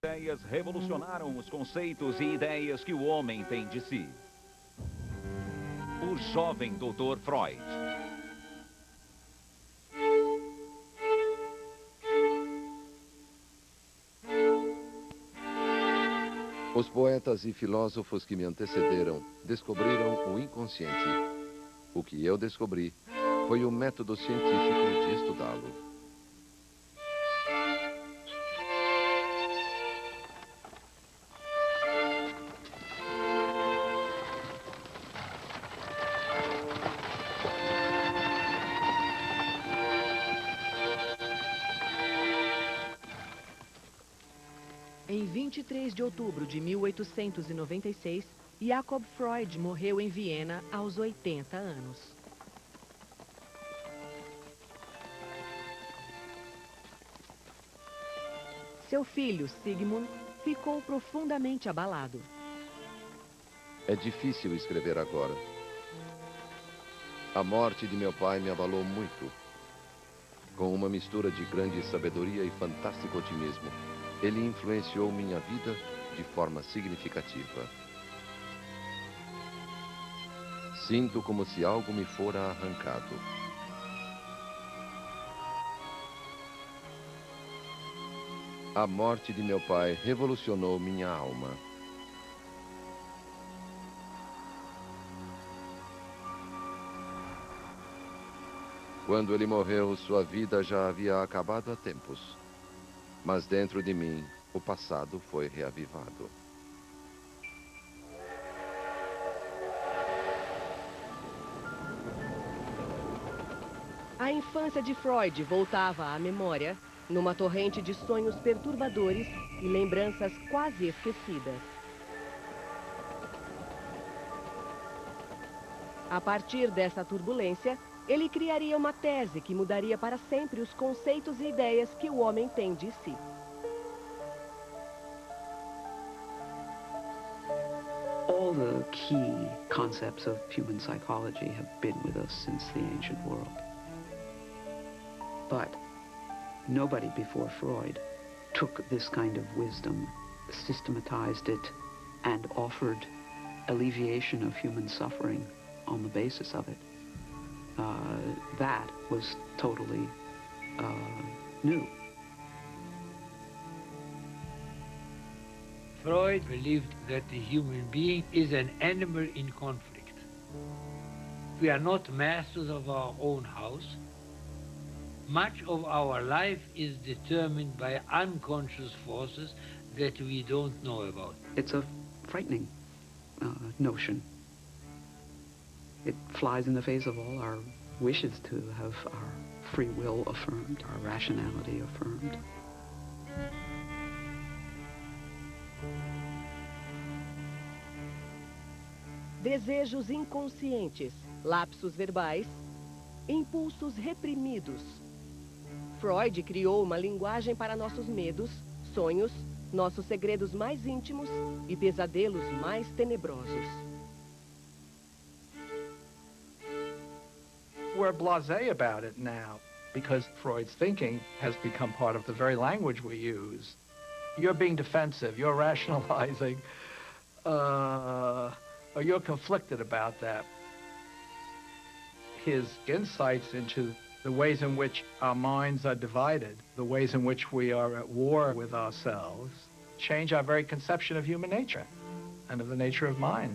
Ideias revolucionaram os conceitos e ideias que o homem tem de si. O jovem Dr. Freud. Os poetas e filósofos que me antecederam descobriram o inconsciente. O que eu descobri foi o método científico de estudá-lo. Em 23 de outubro de 1896, Jakob Freud morreu em Viena aos 80 anos. Seu filho, Sigmund, ficou profundamente abalado. É difícil escrever agora. A morte de meu pai me abalou muito. Com uma mistura de grande sabedoria e fantástico otimismo, ele influenciou minha vida de forma significativa. Sinto como se algo me fora arrancado. A morte de meu pai revolucionou minha alma. Quando ele morreu, sua vida já havia acabado há tempos. Mas dentro de mim, o passado foi reavivado. A infância de Freud voltava à memória numa torrente de sonhos perturbadores e lembranças quase esquecidas. A partir dessa turbulência, ele criaria uma tese que mudaria para sempre os conceitos e ideias que o homem tem de si. All the key concepts of human psychology have been with us since the ancient world. But nobody before Freud took this kind of wisdom, systematized it, and offered alleviation of human suffering on the basis of it. That was totally new. Freud believed that the human being is an animal in conflict. We are not masters of our own house. Much of our life is determined by unconscious forces that we don't know about. It's a frightening notion. It flies in the face of all our wishes to have our free will affirmed, our rationality affirmed. Desejos inconscientes, lapsos verbais, impulsos reprimidos. Freud criou uma linguagem para nossos medos, sonhos, nossos segredos mais íntimos e pesadelos mais tenebrosos. We're blasé about it now because Freud's thinking has become part of the very language we use. You're being defensive, you're rationalizing, or you're conflicted about that. His insights into the ways in which our minds are divided, the ways in which we are at war with ourselves, change our very conception of human nature and of the nature of mind.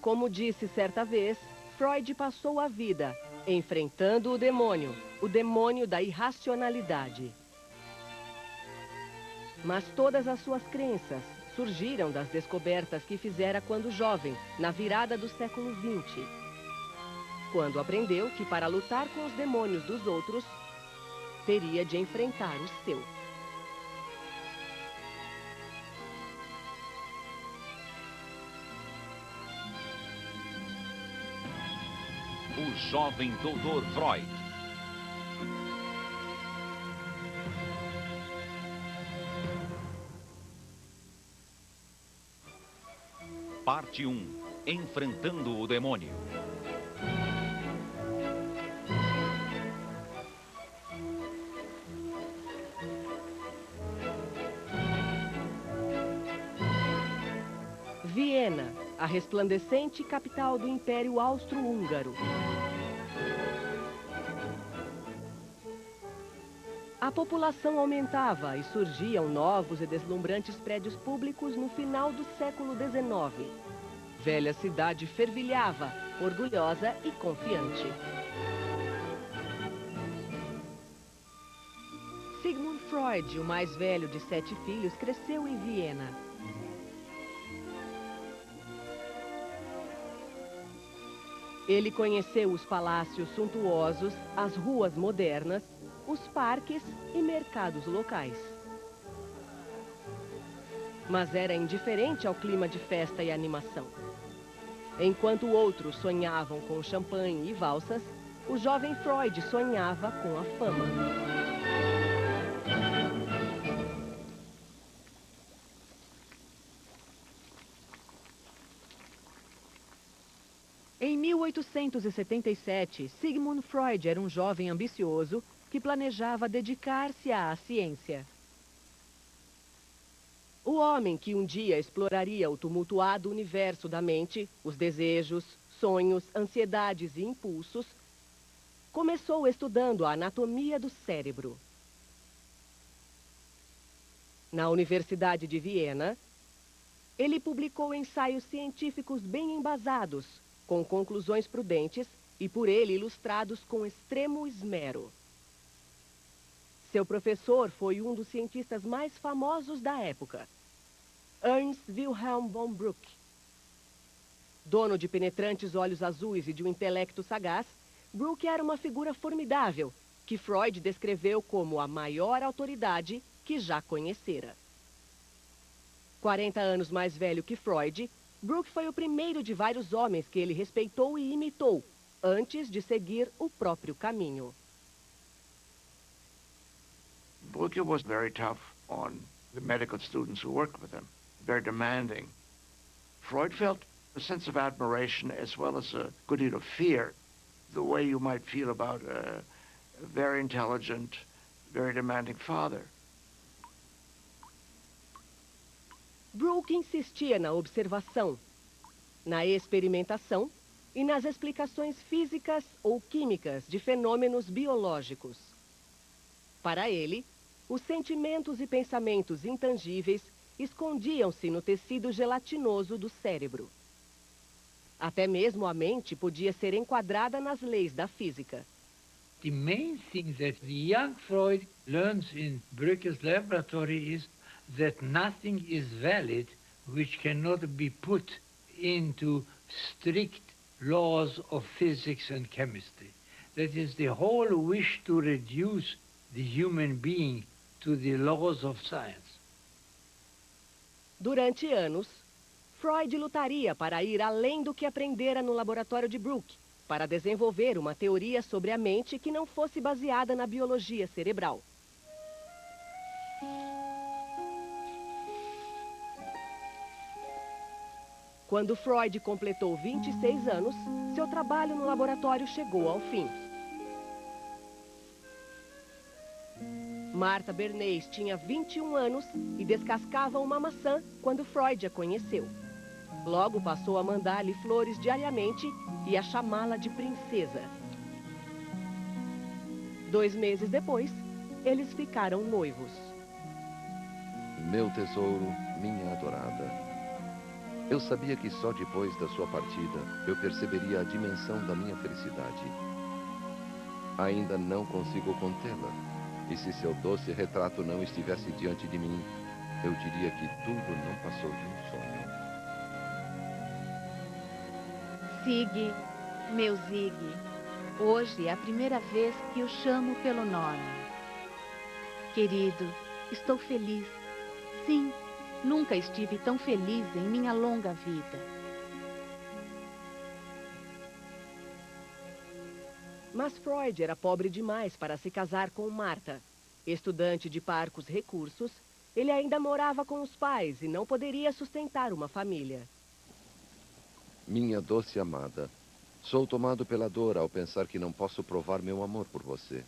Como disse certa vez, Freud passou a vida enfrentando o demônio da irracionalidade. Mas todas as suas crenças surgiram das descobertas que fizera quando jovem, na virada do século XX. Quando aprendeu que para lutar com os demônios dos outros, teria de enfrentar o seu. O jovem Dr. Freud. Parte 1. Enfrentando o demônio. Viena, a resplandecente capital do Império Austro-Húngaro. A população aumentava e surgiam novos e deslumbrantes prédios públicos no final do século XIX. Velha cidade fervilhava, orgulhosa e confiante. Sigmund Freud, o mais velho de 7 filhos, cresceu em Viena. Ele conheceu os palácios suntuosos, as ruas modernas, os parques e mercados locais. Mas era indiferente ao clima de festa e animação. Enquanto outros sonhavam com champanhe e valsas, o jovem Freud sonhava com a fama. Em 1877, Sigmund Freud era um jovem ambicioso que planejava dedicar-se à ciência. O homem que um dia exploraria o tumultuado universo da mente, os desejos, sonhos, ansiedades e impulsos, começou estudando a anatomia do cérebro. Na Universidade de Viena, ele publicou ensaios científicos bem embasados, com conclusões prudentes e por ele ilustrados com extremo esmero. Seu professor foi um dos cientistas mais famosos da época, Ernst Wilhelm von Bruck. Dono de penetrantes olhos azuis e de um intelecto sagaz, Bruck era uma figura formidável, que Freud descreveu como a maior autoridade que já conhecera. 40 anos mais velho que Freud, Bruck foi o primeiro de vários homens que ele respeitou e imitou, antes de seguir o próprio caminho. Bruck was very tough on the medical students who worked with him, very demanding. Freud felt a sense of admiration as well as a good deal of fear, the way you might feel about a very intelligent, very demanding father. Bruck insistia na observação, na experimentação e nas explicações físicas ou químicas de fenômenos biológicos. Para ele, os sentimentos e pensamentos intangíveis escondiam-se no tecido gelatinoso do cérebro. Até mesmo a mente podia ser enquadrada nas leis da física. The main thing that the young Freud learns in Bruck's laboratory is that nothing is valid which cannot be put into strict laws of physics and chemistry. That is the whole wish to reduce the human being to the laws of science. Durante anos, Freud lutaria para ir além do que aprendera no laboratório de Bruck, para desenvolver uma teoria sobre a mente que não fosse baseada na biologia cerebral. Quando Freud completou 26 anos, seu trabalho no laboratório chegou ao fim. Martha Bernays tinha 21 anos e descascava uma maçã quando Freud a conheceu. Logo passou a mandar-lhe flores diariamente e a chamá-la de princesa. 2 meses depois, eles ficaram noivos. Meu tesouro, minha adorada. Eu sabia que só depois da sua partida eu perceberia a dimensão da minha felicidade. Ainda não consigo contê-la. E se seu doce retrato não estivesse diante de mim, eu diria que tudo não passou de um sonho. Sig, meu Zig, hoje é a primeira vez que o chamo pelo nome. Querido, estou feliz. Sim, nunca estive tão feliz em minha longa vida. Mas Freud era pobre demais para se casar com Martha. Estudante de parcos recursos, ele ainda morava com os pais e não poderia sustentar uma família. Minha doce amada, sou tomado pela dor ao pensar que não posso provar meu amor por você.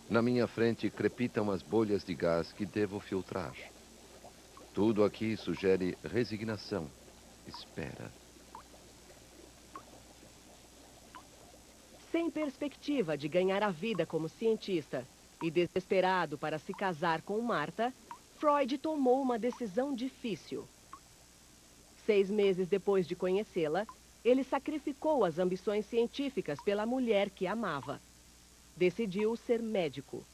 Na minha frente crepitam as bolhas de gás que devo filtrar. Tudo aqui sugere resignação. Espera. Sem perspectiva de ganhar a vida como cientista e desesperado para se casar com Martha, Freud tomou uma decisão difícil. 6 meses depois de conhecê-la, ele sacrificou as ambições científicas pela mulher que amava. Decidiu ser médico.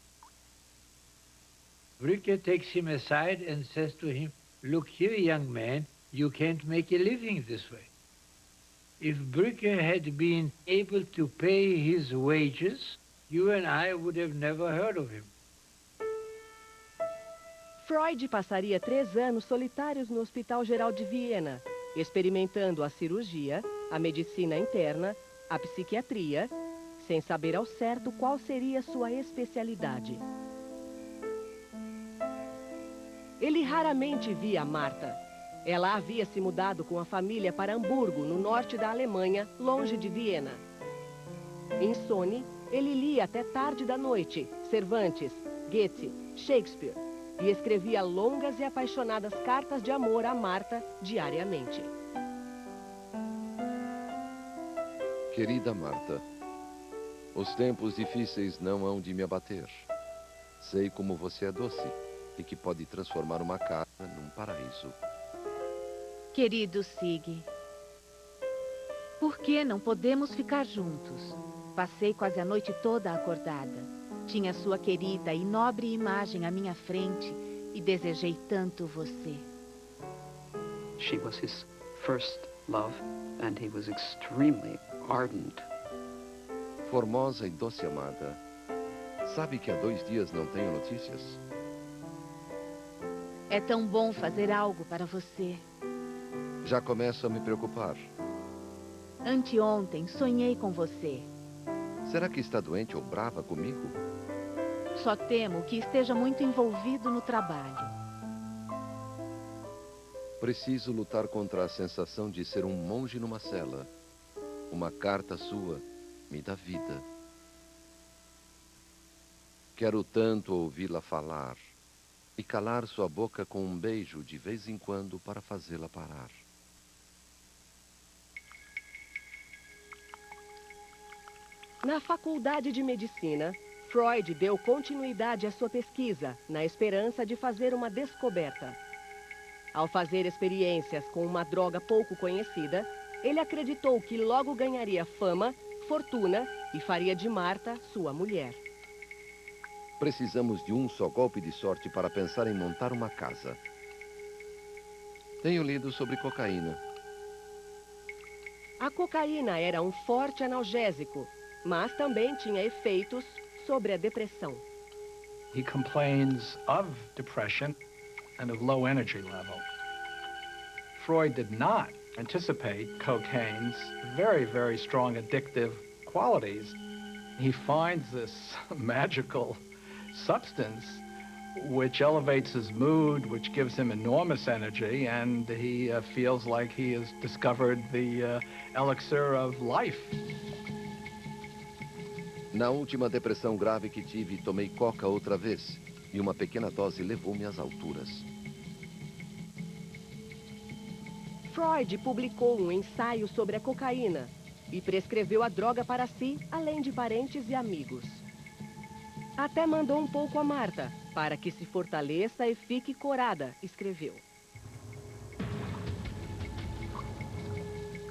Brücke takes him aside and says to him, "Look here, young man, you can't make a living this way." If Brücke had been able to pay his wages, you and I would have never heard of him. Freud passaria 3 anos solitários no Hospital Geral de Viena, experimentando a cirurgia, a medicina interna, a psiquiatria, sem saber ao certo qual seria sua especialidade. Ele raramente via Martha. Ela havia se mudado com a família para Hamburgo, no norte da Alemanha, longe de Viena. Insone, ele lia até tarde da noite Cervantes, Goethe, Shakespeare e escrevia longas e apaixonadas cartas de amor a Martha diariamente. Querida Martha, os tempos difíceis não hão de me abater. Sei como você é doce e que pode transformar uma casa num paraíso. Querido Sig, por que não podemos ficar juntos? Passei quase a noite toda acordada. Tinha sua querida e nobre imagem à minha frente e desejei tanto você. She was his first love, and he was extremely ardent. Formosa e doce amada, sabe que há 2 dias não tenho notícias? É tão bom fazer algo para você. Já começo a me preocupar. Anteontem sonhei com você. Será que está doente ou brava comigo? Só temo que esteja muito envolvido no trabalho. Preciso lutar contra a sensação de ser um monge numa cela. Uma carta sua me dá vida. Quero tanto ouvi-la falar e calar sua boca com um beijo de vez em quando para fazê-la parar. Na Faculdade de Medicina, Freud deu continuidade à sua pesquisa, na esperança de fazer uma descoberta. Ao fazer experiências com uma droga pouco conhecida, ele acreditou que logo ganharia fama, fortuna e faria de Martha sua mulher. Precisamos de um só golpe de sorte para pensar em montar uma casa. Tenho lido sobre cocaína. A cocaína era um forte analgésico, mas também tinha efeitos sobre a depressão. He complains of depression and of low energy level. Freud did not anticipate cocaine's very, very strong addictive qualities. He finds this magical substance which elevates his mood, which gives him enormous energy, and he feels like he has discovered the elixir of life. Na última depressão grave que tive, tomei coca outra vez, e uma pequena dose levou-me às alturas. Freud publicou um ensaio sobre a cocaína e prescreveu a droga para si, além de parentes e amigos. Até mandou um pouco a Martha, para que se fortaleça e fique corada, escreveu.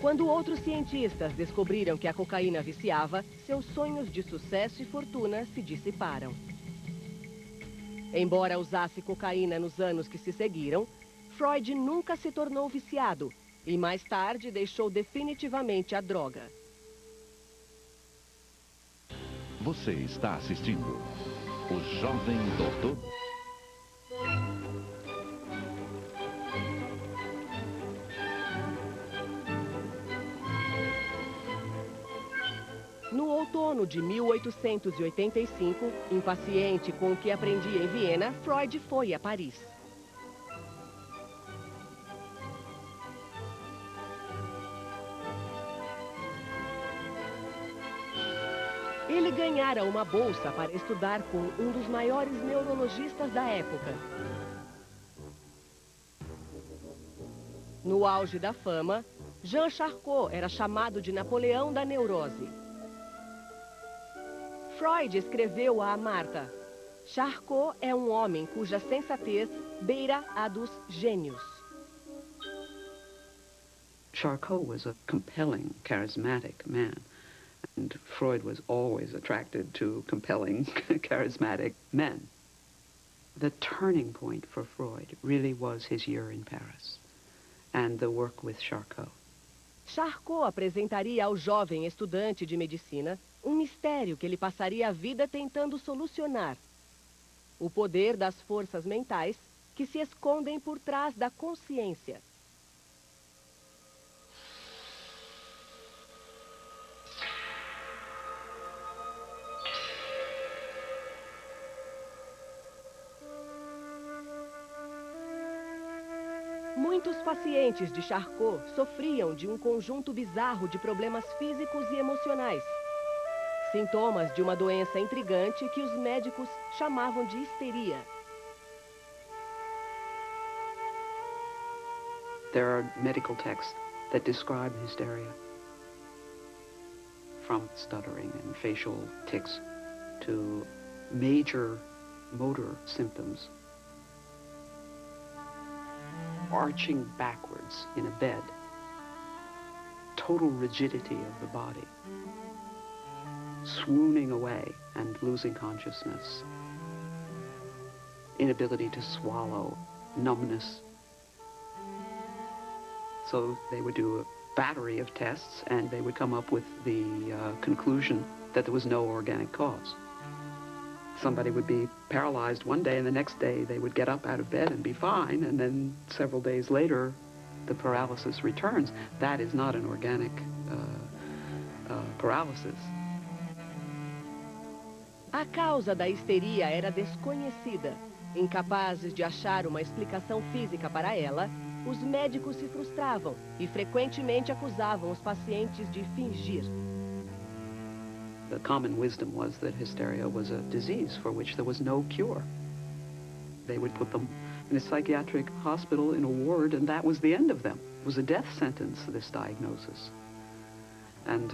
Quando outros cientistas descobriram que a cocaína viciava, seus sonhos de sucesso e fortuna se dissiparam. Embora usasse cocaína nos anos que se seguiram, Freud nunca se tornou viciado e mais tarde deixou definitivamente a droga. Você está assistindo O Jovem Doutor. No outono de 1885, impaciente com o que aprendia em Viena, Freud foi a Paris. Ele ganhara uma bolsa para estudar com um dos maiores neurologistas da época. No auge da fama, Jean Charcot era chamado de Napoleão da neurose. Freud escreveu a Martha: Charcot é um homem cuja sensatez beira a dos gênios. Charcot was a compelling, charismatic man, and Freud was always attracted to compelling, charismatic men. The turning point for Freud really was his year in Paris and the work with Charcot. Charcot apresentaria ao jovem estudante de medicina um mistério que ele passaria a vida tentando solucionar: o poder das forças mentais que se escondem por trás da consciência. Muitos pacientes de Charcot sofriam de um conjunto bizarro de problemas físicos e emocionais. Sintomas de uma doença intrigante que os médicos chamavam de histeria. There are medical texts that describe hysteria, from stuttering and facial tics to major motor symptoms. Arching backwards in a bed, total rigidity of the body, swooning away and losing consciousness, inability to swallow, numbness. So they would do a battery of tests and they would come up with the conclusion that there was no organic cause. Somebody would be paralyzed one day and the next day they would get up out of bed and be fine, and then several days later the paralysis returns. That is not an organic paralysis. A causa da histeria era desconhecida. Incapazes de achar uma explicação física para ela, os médicos se frustravam e frequentemente acusavam os pacientes de fingir. The common wisdom was that hysteria was a disease for which there was no cure. They would put them in a psychiatric hospital in a ward, and that was the end of them. It was a death sentence, this diagnosis. And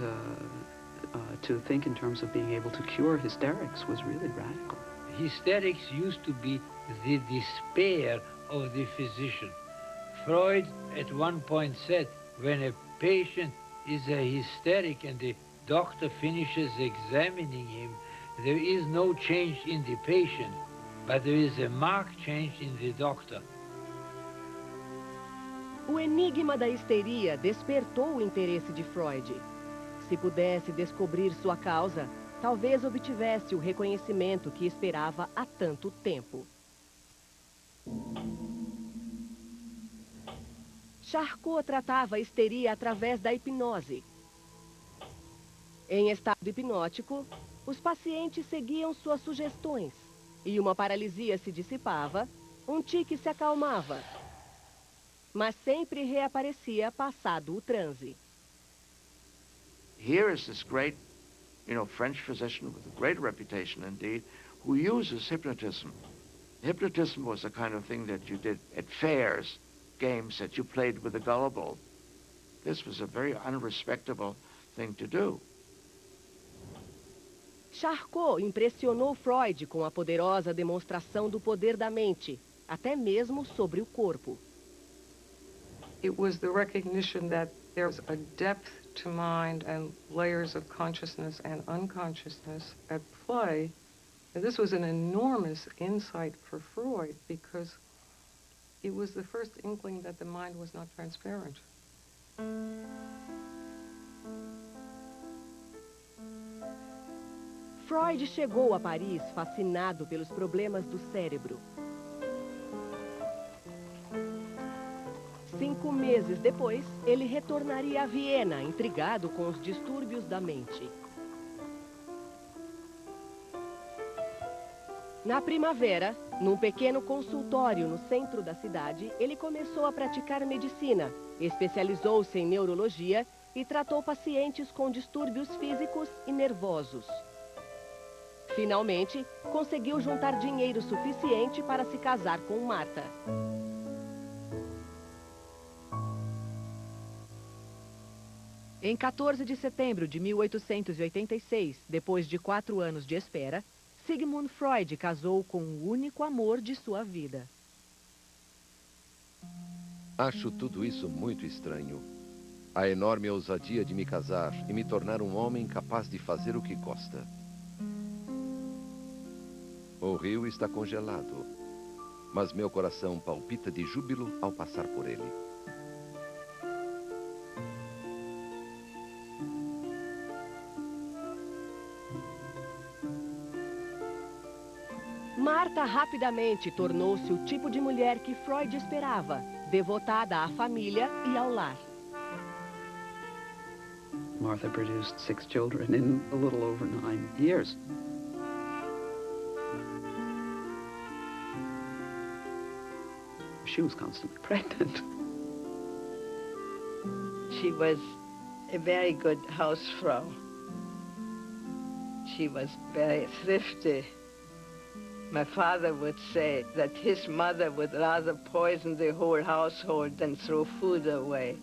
to think in terms of being able to cure hysterics was really radical. Hysterics used to be the despair of the physician. Freud at one point said, when a patient is a hysteric and the doctor finishes examining him, there is no change in the patient, but there is a marked change in the doctor. O enigma da histeria despertou o interesse de Freud. Se pudesse descobrir sua causa, talvez obtivesse o reconhecimento que esperava há tanto tempo. Charcot tratava a histeria através da hipnose. Em estado hipnótico, os pacientes seguiam suas sugestões e uma paralisia se dissipava, um tique se acalmava, mas sempre reaparecia passado o transe. Here is this great, French physician with a great reputation indeed, who uses hypnotism. Hypnotism was the kind of thing that you did at fairs, games that you played with the gullible. This was a very unrespectable thing to do. Charcot impressionou Freud com a poderosa demonstração do poder da mente, até mesmo sobre o corpo. It was the recognition that there's a depth to mind and layers of consciousness and unconsciousness at play. And this was an enormous insight for Freud because it was the first inkling that the mind was not transparent. Freud chegou a Paris fascinado pelos problemas do cérebro. 5 meses depois, ele retornaria a Viena, intrigado com os distúrbios da mente. Na primavera, num pequeno consultório no centro da cidade, ele começou a praticar medicina, especializou-se em neurologia e tratou pacientes com distúrbios físicos e nervosos. Finalmente, conseguiu juntar dinheiro suficiente para se casar com Martha. Em 14 de setembro de 1886, depois de 4 anos de espera, Sigmund Freud casou com o único amor de sua vida. Acho tudo isso muito estranho. A enorme ousadia de me casar e me tornar um homem capaz de fazer o que gosta. O rio está congelado, mas meu coração palpita de júbilo ao passar por ele. Martha rapidamente tornou-se o tipo de mulher que Freud esperava, devotada à família e ao lar. Martha produced 6 children in a little over 9 years. She was constantly pregnant. She was a very good housefrau. She was very thrifty. My father would say that his mother would rather poison the whole household than throw food away.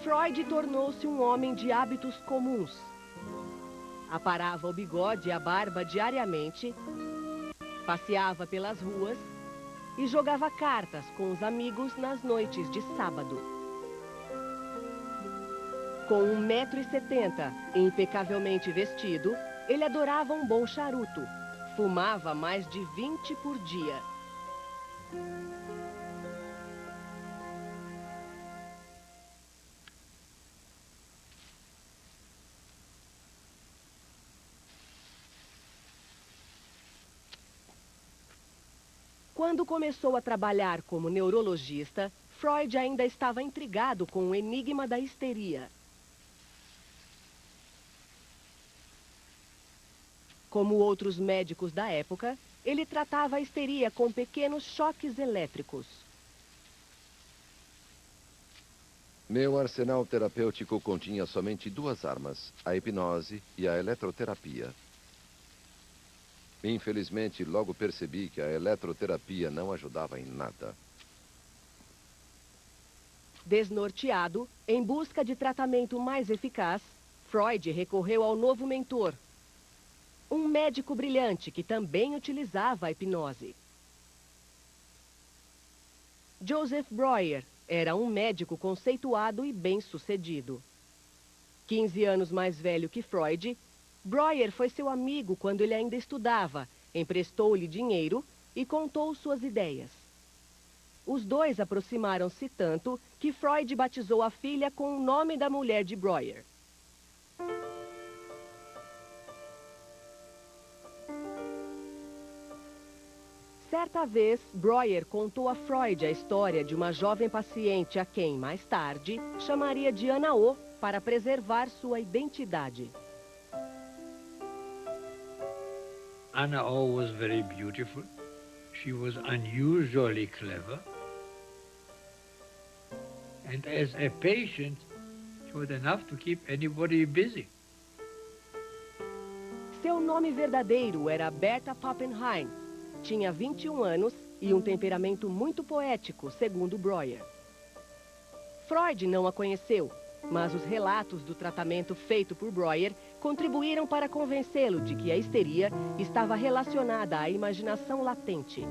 Freud tornou-se um homem de hábitos comuns. Aparava o bigode e a barba diariamente, passeava pelas ruas e jogava cartas com os amigos nas noites de sábado. Com 1,70 m e impecavelmente vestido, ele adorava um bom charuto. Fumava mais de 20 por dia. Quando começou a trabalhar como neurologista, Freud ainda estava intrigado com o enigma da histeria. Como outros médicos da época, ele tratava a histeria com pequenos choques elétricos. Meu arsenal terapêutico continha somente 2 armas, a hipnose e a eletroterapia. Infelizmente, logo percebi que a eletroterapia não ajudava em nada. Desnorteado, em busca de tratamento mais eficaz, Freud recorreu ao novo mentor, um médico brilhante que também utilizava a hipnose. Joseph Breuer era um médico conceituado e bem-sucedido. 15 anos mais velho que Freud, Breuer foi seu amigo quando ele ainda estudava, emprestou-lhe dinheiro e contou suas ideias. Os dois aproximaram-se tanto que Freud batizou a filha com o nome da mulher de Breuer. Certa vez, Breuer contou a Freud a história de uma jovem paciente a quem, mais tarde, chamaria de Ana O para preservar sua identidade. Anna O was very beautiful. She was unusually clever. And as a patient, she was enough to keep anybody busy. Seu nome verdadeiro era Bertha Pappenheim. Tinha 21 anos e um temperamento muito poético, segundo Breuer. Freud não a conheceu, mas os relatos do tratamento feito por Breuer contribuíram para convencê-lo de que a histeria estava relacionada à imaginação latente.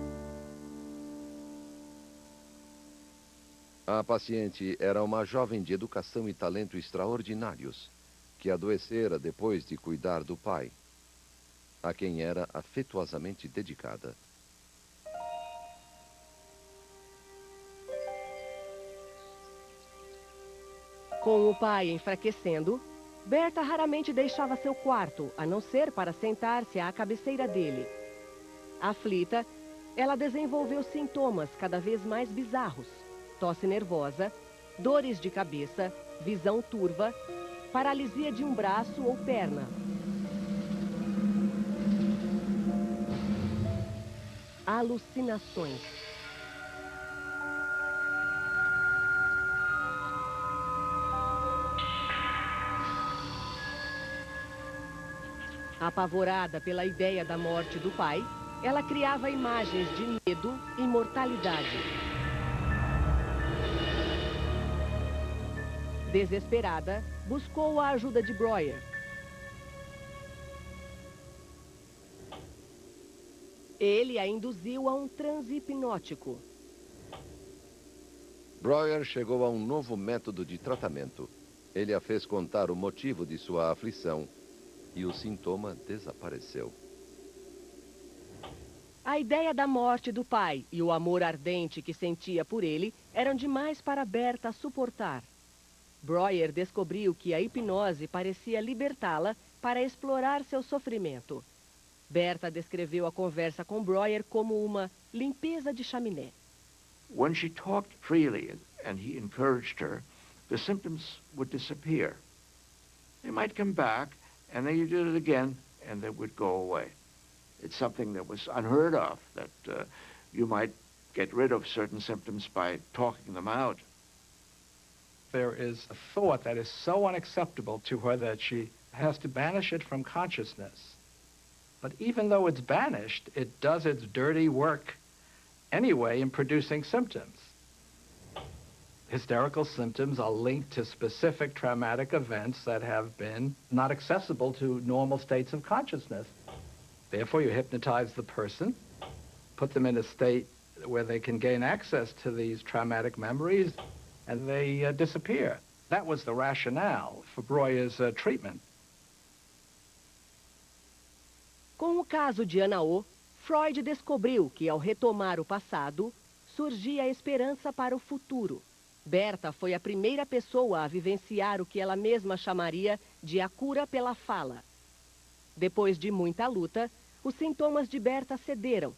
A paciente era uma jovem de educação e talento extraordinários, que adoecera depois de cuidar do pai, a quem era afetuosamente dedicada. Com o pai enfraquecendo, Bertha raramente deixava seu quarto, a não ser para sentar-se à cabeceira dele. Aflita, ela desenvolveu sintomas cada vez mais bizarros: tosse nervosa, dores de cabeça, visão turva, paralisia de um braço ou perna. Alucinações. Apavorada pela ideia da morte do pai, ela criava imagens de medo e mortalidade. Desesperada, buscou a ajuda de Breuer. Ele a induziu a um transe hipnótico. Breuer chegou a um novo método de tratamento. Ele a fez contar o motivo de sua aflição e o sintoma desapareceu. A ideia da morte do pai e o amor ardente que sentia por ele eram demais para Berta suportar. Breuer descobriu que a hipnose parecia libertá-la para explorar seu sofrimento. Berta descreveu a conversa com Breuer como uma limpeza de chaminé. When she talked freely and he encouraged her, the symptoms would disappear. They might come back, and then you did it again, and they would go away. It's something that was unheard of, that you might get rid of certain symptoms by talking them out. There is a thought that is so unacceptable to her that she has to banish it from consciousness. But even though it's banished, it does its dirty work anyway in producing symptoms. Hysterical symptoms are linked to specific traumatic events that have been not accessible to normal states of consciousness. Therefore, you hypnotize the person, put them in a state where they can gain access to these traumatic memories, and they disappear. That was the rationale for Breuer's treatment. Com o caso de Ana O, Freud descobriu que, ao retomar o passado, surgia a esperança para o futuro. Berta foi a primeira pessoa a vivenciar o que ela mesma chamaria de a cura pela fala. Depois de muita luta, os sintomas de Berta cederam.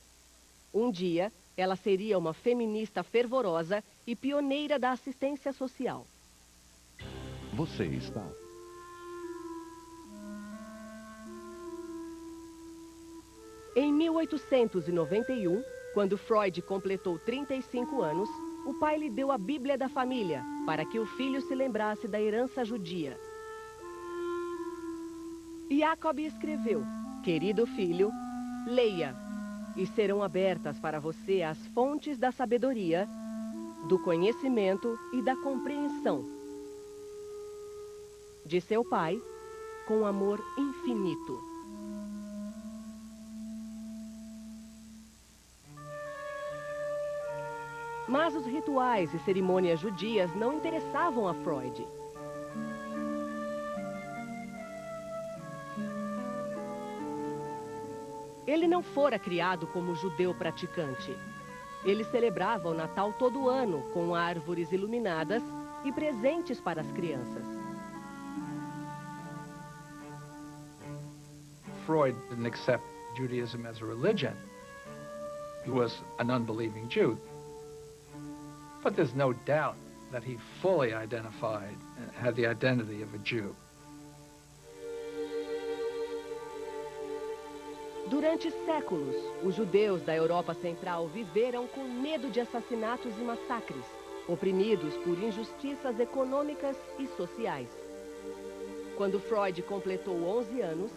Um dia, ela seria uma feminista fervorosa e pioneira da assistência social. Você está... Em 1891, quando Freud completou 35 anos, o pai lhe deu a Bíblia da família, para que o filho se lembrasse da herança judia. Jacob escreveu: "Querido filho, leia, e serão abertas para você as fontes da sabedoria, do conhecimento e da compreensão." De seu pai, com amor infinito. Mas os rituais e cerimônias judias não interessavam a Freud. Ele não fora criado como judeu praticante. Ele celebrava o Natal todo ano, com árvores iluminadas e presentes para as crianças. Freud didn't accept Judaism as a religion. He was an unbelieving Jew. But there's no doubt that he fully identified and had the identity of a Jew. Durante séculos, os judeus da Europa Central viveram com medo de assassinatos e massacres, oprimidos por injustiças econômicas e sociais. Quando Freud completou 11 anos,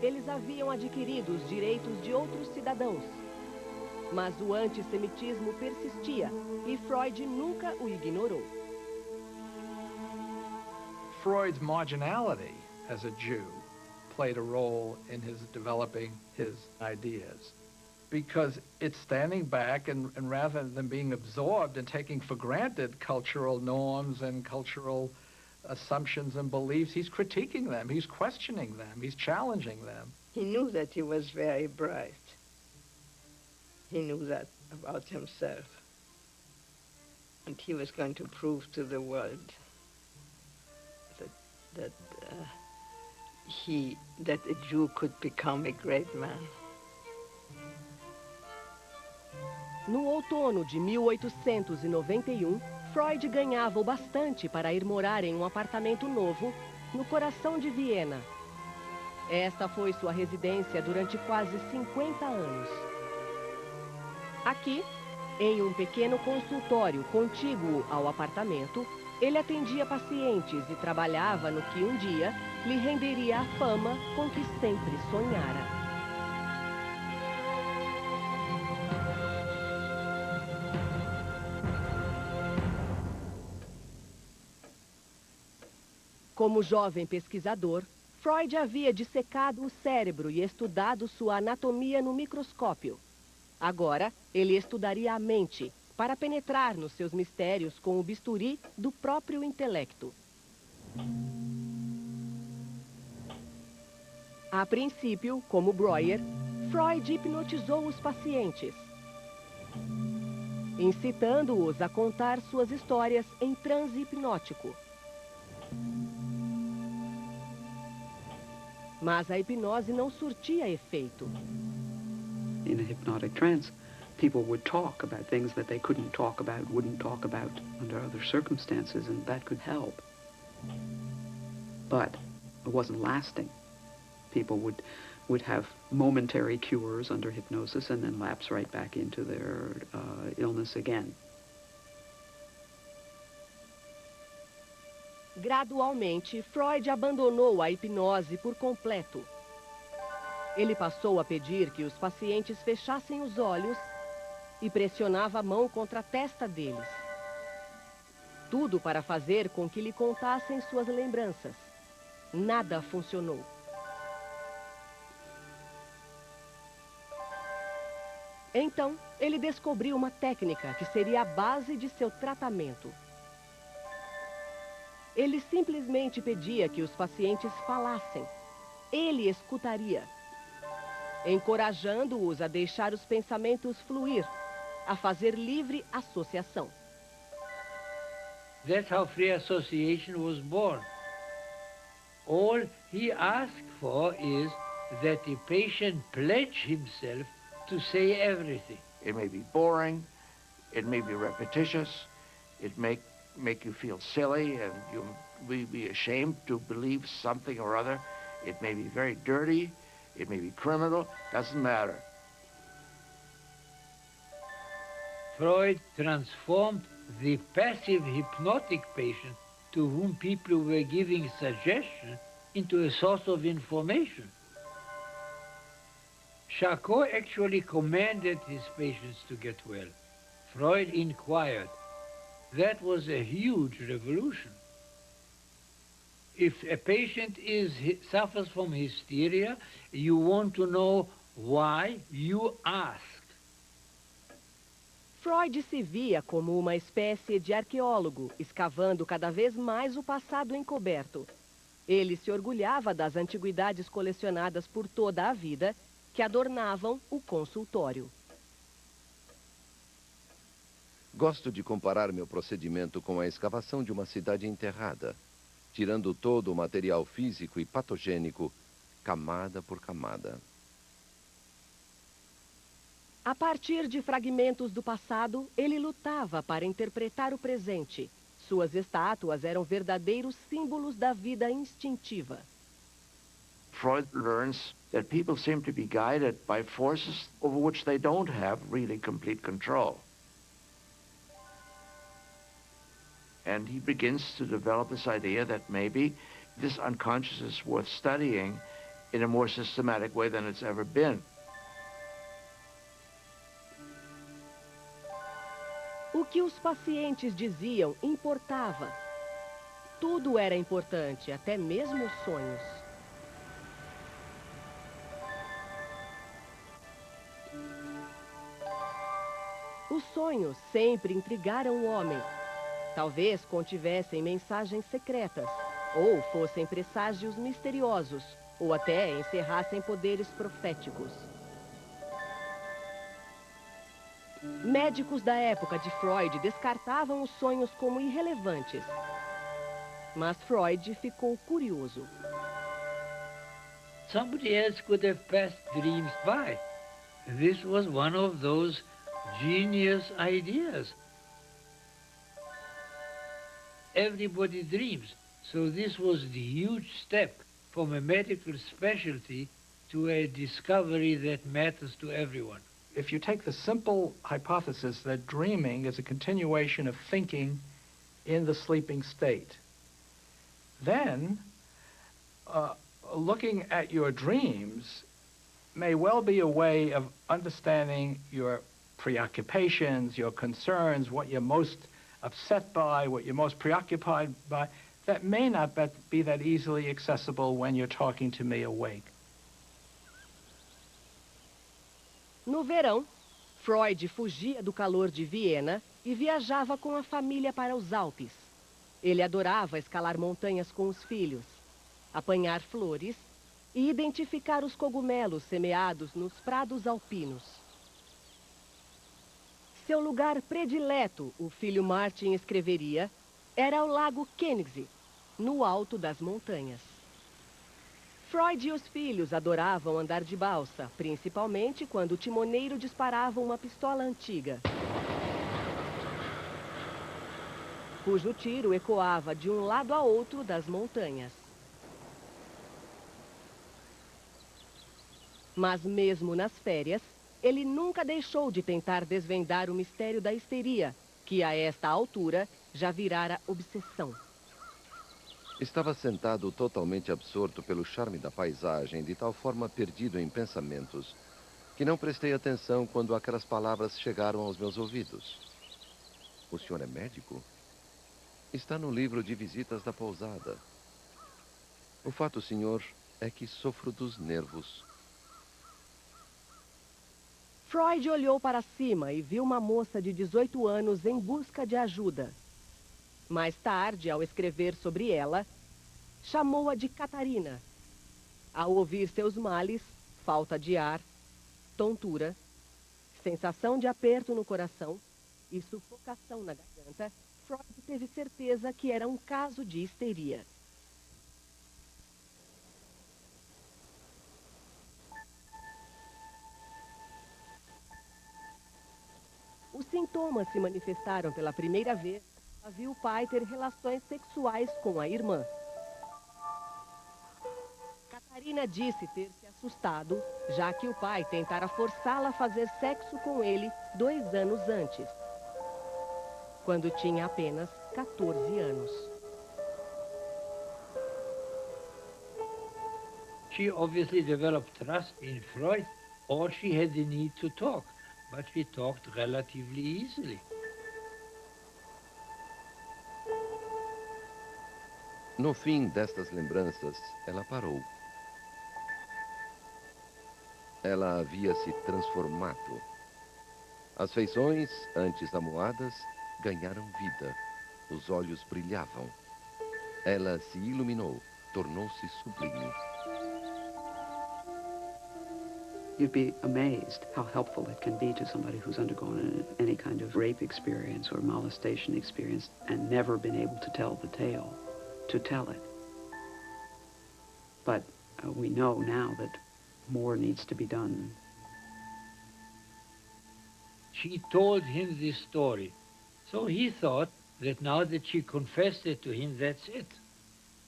eles haviam adquirido os direitos de outros cidadãos. Mas o antissemitismo persistia e Freud nunca o ignorou. Freud's marginality as a Jew played a role in his developing his ideas, because it's standing back and rather than being absorbed and taking for granted cultural norms and cultural assumptions and beliefs, he's critiquing them, he's questioning them, he's challenging them. He knew that he was very bright. He knew that about himself. And he was going to prove to the world that a Jew could become a great man. No outono de 1891, Freud ganhava o bastante para ir morar em um apartamento novo no coração de Viena. Esta foi sua residência durante quase 50 anos. Aqui, em um pequeno consultório contíguo ao apartamento, ele atendia pacientes e trabalhava no que um dia lhe renderia a fama com que sempre sonhara. Como jovem pesquisador, Freud havia dissecado o cérebro e estudado sua anatomia no microscópio. Agora, ele estudaria a mente, para penetrar nos seus mistérios com o bisturi do próprio intelecto. A princípio, como Breuer, Freud hipnotizou os pacientes, incitando-os a contar suas histórias em transe hipnótico. Mas a hipnose não surtia efeito. In a hypnotic trance, people would talk about things that they couldn't talk about, wouldn't talk about under other circumstances, and that could help. But it wasn't lasting. People would have momentary cures under hypnosis and then lapse right back into their illness again. Gradualmente, Freud abandonou a hipnose por completo. Ele passou a pedir que os pacientes fechassem os olhos e pressionava a mão contra a testa deles. Tudo para fazer com que lhe contassem suas lembranças. Nada funcionou. Então, ele descobriu uma técnica que seria a base de seu tratamento. Ele simplesmente pedia que os pacientes falassem. Ele escutaria, encorajando-os a deixar os pensamentos fluir, a fazer livre associação. That's how free association was born. All he asked for is that the patient pledge himself to say everything. It may be boring, it may be repetitious, it may make you feel silly and you will be ashamed to believe something or other. It may be very dirty, it may be criminal, doesn't matter. Freud transformed the passive hypnotic patient to whom people were giving suggestion into a source of information. Charcot actually commanded his patients to get well. Freud inquired. That was a huge revolution. If a patient suffers from hysteria, you want to know why, you ask. Freud se via como uma espécie de arqueólogo, escavando cada vez mais o passado encoberto. Ele se orgulhava das antiguidades colecionadas por toda a vida, que adornavam o consultório. Gosto de comparar meu procedimento com a escavação de uma cidade enterrada, tirando todo o material físico e patogênico, camada por camada. A partir de fragmentos do passado, ele lutava para interpretar o presente. Suas estátuas eram verdadeiros símbolos da vida instintiva. Freud learns that people seem to be guided by forces over which they don't have really complete control. And he begins to develop this idea that maybe this unconscious is worth studying in a more systematic way than it's ever been. O que os pacientes diziam importava. Tudo era importante, até mesmo os sonhos. Os sonhos sempre intrigaram o homem. Talvez contivessem mensagens secretas, ou fossem presságios misteriosos, ou até encerrassem poderes proféticos. Médicos da época de Freud descartavam os sonhos como irrelevantes. Mas Freud ficou curioso. Somebody else could have passed dreams by. This was one of those genius ideas. Everybody dreams, so this was the huge step from a medical specialty to a discovery that matters to everyone. If you take the simple hypothesis that dreaming is a continuation of thinking in the sleeping state, then looking at your dreams may well be a way of understanding your preoccupations, your concerns, what you're most upset by, what you're most preoccupied by. that may not be that easily accessible when you're talking to me awake. No verão, Freud fugia do calor de Viena e viajava com a família para os Alpes. Ele adorava escalar montanhas com os filhos, apanhar flores e identificar os cogumelos semeados nos prados alpinos. Seu lugar predileto, o filho Martin escreveria, era o lago Königssee, no alto das montanhas. Freud e os filhos adoravam andar de balsa, principalmente quando o timoneiro disparava uma pistola antiga, cujo tiro ecoava de um lado a outro das montanhas. Mas mesmo nas férias, ele nunca deixou de tentar desvendar o mistério da histeria, que a esta altura já virara obsessão. Estava sentado totalmente absorto pelo charme da paisagem, de tal forma perdido em pensamentos, que não prestei atenção quando aquelas palavras chegaram aos meus ouvidos. O senhor é médico? Está no livro de visitas da pousada. O fato, senhor, é que sofro dos nervos. Freud olhou para cima e viu uma moça de 18 anos em busca de ajuda. Mais tarde, ao escrever sobre ela, chamou-a de Catarina. Ao ouvir seus males, falta de ar, tontura, sensação de aperto no coração e sufocação na garganta, Freud teve certeza que era um caso de histeria. Os sintomas se manifestaram pela primeira vez. Viu o pai ter relações sexuais com a irmã. Catarina disse ter se assustado, já que o pai tentara forçá-la a fazer sexo com ele 2 anos antes, quando tinha apenas 14 anos. She obviously developed trust in Freud, or she had the need to talk, but she talked relatively easily. No fim destas lembranças, ela parou. Ela havia se transformado. As feições, antes amuadas, ganharam vida. Os olhos brilhavam. Ela se iluminou, tornou-se sublime. You'd be amazed how helpful it can be to somebody who's undergone any kind of rape experience or molestation experience and never been able to tell the tale, to tell it. But we know now that more needs to be done. She told him this story, so he thought that now that she confessed it to him, that's it.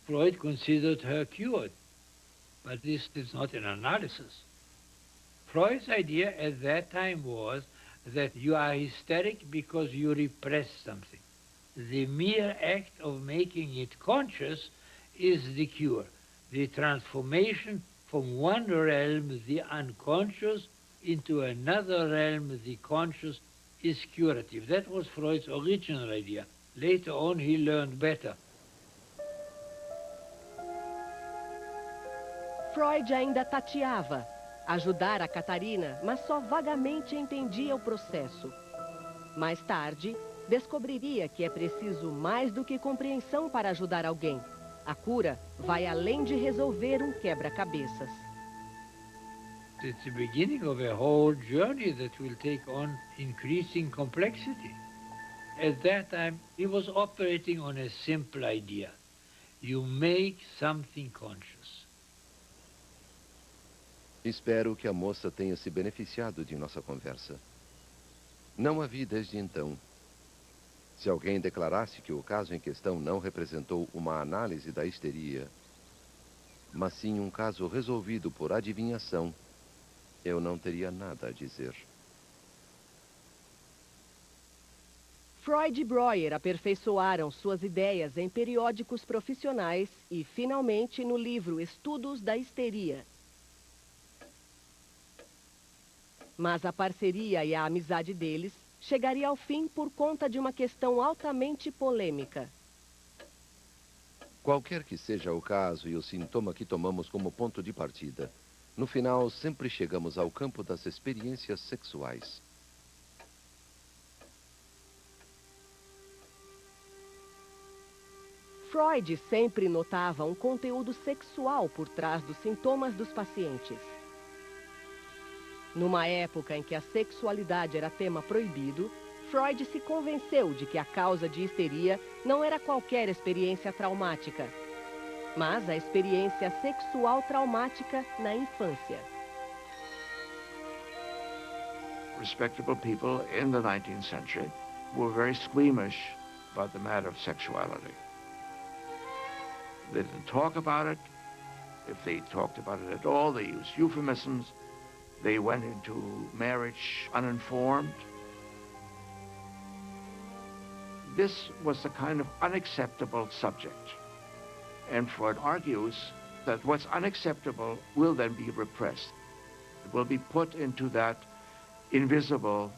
Freud considered her cured, but this is not an analysis. Freud's idea at that time was that you are hysteric because you repress something. The mere act of making it conscious is the cure. The transformation from one realm, the unconscious, into another realm, the conscious, is curative. That was Freud's original idea. Later on, he learned better. Freud ainda tateava. Ajudar a Catarina, mas só vagamente entendia o processo. Mais tarde, descobriria que é preciso mais do que compreensão para ajudar alguém. A cura vai além de resolver um quebra-cabeças. It's the beginning of a whole journey that will take on increasing complexity. At that time, he was operating on a simple idea. You make something conscious. Espero que a moça tenha se beneficiado de nossa conversa. Não a vi desde então. Se alguém declarasse que o caso em questão não representou uma análise da histeria, mas sim um caso resolvido por adivinhação, eu não teria nada a dizer. Freud e Breuer aperfeiçoaram suas ideias em periódicos profissionais e, finalmente, no livro Estudos da Histeria. Mas a parceria e a amizade deles chegaria ao fim por conta de uma questão altamente polêmica. Qualquer que seja o caso e o sintoma que tomamos como ponto de partida, no final sempre chegamos ao campo das experiências sexuais. Freud sempre notava um conteúdo sexual por trás dos sintomas dos pacientes. Numa época em que a sexualidade era tema proibido, Freud se convenceu de que a causa de histeria não era qualquer experiência traumática, mas a experiência sexual traumática na infância. Respectable people in the 19th century were very squeamish about the matter of sexuality. They didn't talk about it. If they talked about it at all, they used euphemisms. They went into marriage uninformed. This was a kind of unacceptable subject. And Freud argues that what's unacceptable will then be repressed. It will be put into that invisible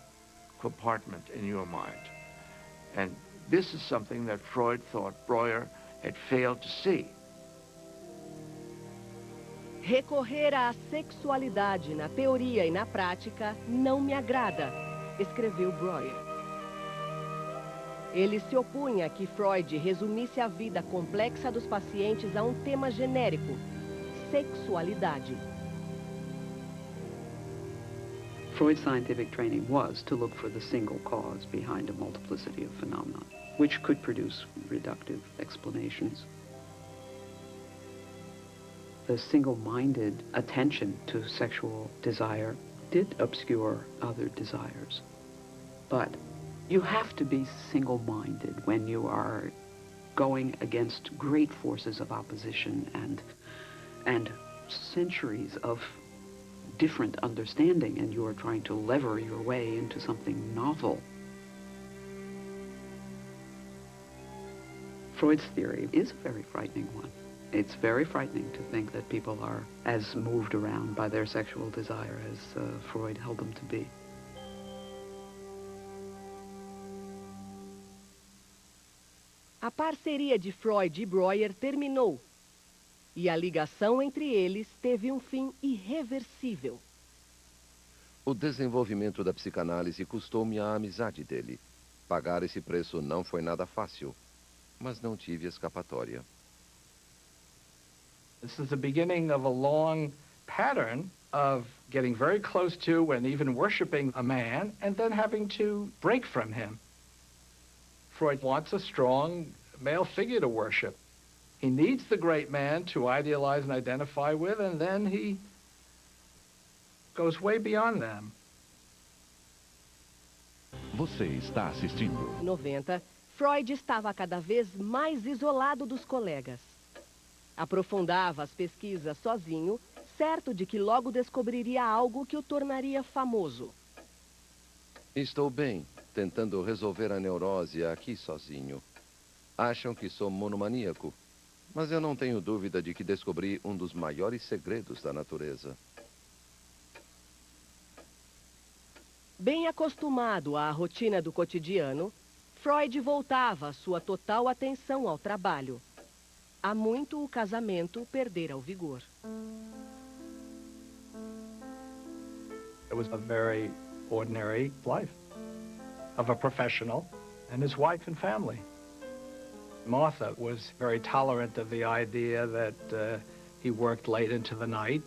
compartment in your mind. And this is something that Freud thought Breuer had failed to see. Recorrer à sexualidade na teoria e na prática não me agrada, escreveu Breuer. Ele se opunha a que Freud resumisse a vida complexa dos pacientes a um tema genérico: sexualidade. Freud's scientific training was to look for the single cause behind a multiplicity of phenomena, which could produce reductive explanations. The single-minded attention to sexual desire did obscure other desires. But you have to be single-minded when you are going against great forces of opposition and centuries of different understanding, and you are trying to lever your way into something novel. Freud's theory is a very frightening one. It's very frightening to think that people are as moved around by their sexual desire as Freud held them to be. A parceria de Freud e Breuer terminou, e a ligação entre eles teve um fim irreversível. O desenvolvimento da psicanálise custou-me a amizade dele. Pagar esse preço não foi nada fácil, mas não tive escapatória. This is the beginning of a long pattern of getting very close to and even worshiping a man and then having to break from him. Freud wants a strong male figure to worship. He needs the great man to idealize and identify with, and then he goes way beyond them. Você está assistindo. Em 90, Freud estava cada vez mais isolado dos colegas. Aprofundava as pesquisas sozinho, certo de que logo descobriria algo que o tornaria famoso. Estou bem, tentando resolver a neurose aqui sozinho. Acham que sou monomaníaco, mas eu não tenho dúvida de que descobri um dos maiores segredos da natureza. Bem acostumado à rotina do cotidiano, Freud voltava sua total atenção ao trabalho. Há muito o casamento perdera o vigor. It was a very ordinary life of a professional and his wife and family. Martha was very tolerant of the idea that he worked late into the night.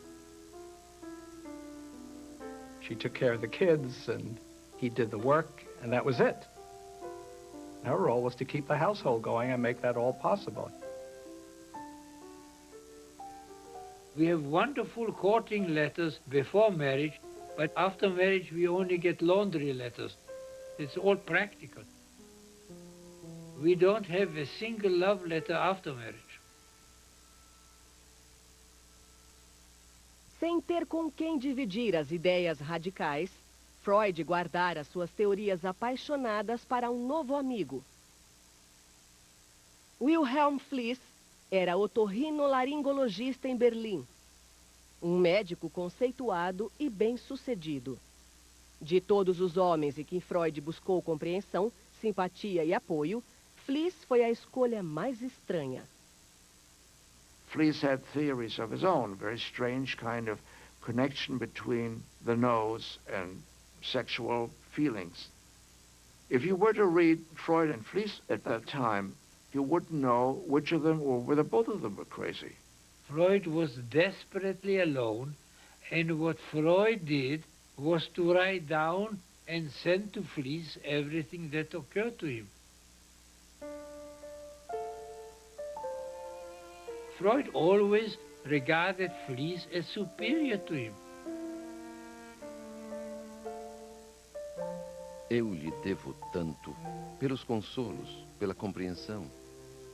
She took care of the kids and he did the work, and that was it. Her role was to keep the household going and make that all possible. We have wonderful courting letters before marriage, but after marriage we only get laundry letters. It's all practical. We don't have a single love letter after marriage. Sem ter com quem dividir as ideias radicais, Freud guardara suas teorias apaixonadas para um novo amigo. Wilhelm Fliess era otorrinolaringologista em Berlim, um médico conceituado e bem-sucedido. De todos os homens em quem Freud buscou compreensão, simpatia e apoio, Fliess foi a escolha mais estranha. Fliess had theories of his own, very strange kind of connection between the nose and sexual feelings. If you were to read Freud and Fliess at that time, you wouldn't know which of them or whether both of them were crazy. Freud was desperately alone, and what Freud did was to write down and send to Fliess everything that occurred to him. Freud always regarded Fliess as superior to him. Eu lhe devo tanto, pelos consolos, pela compreensão,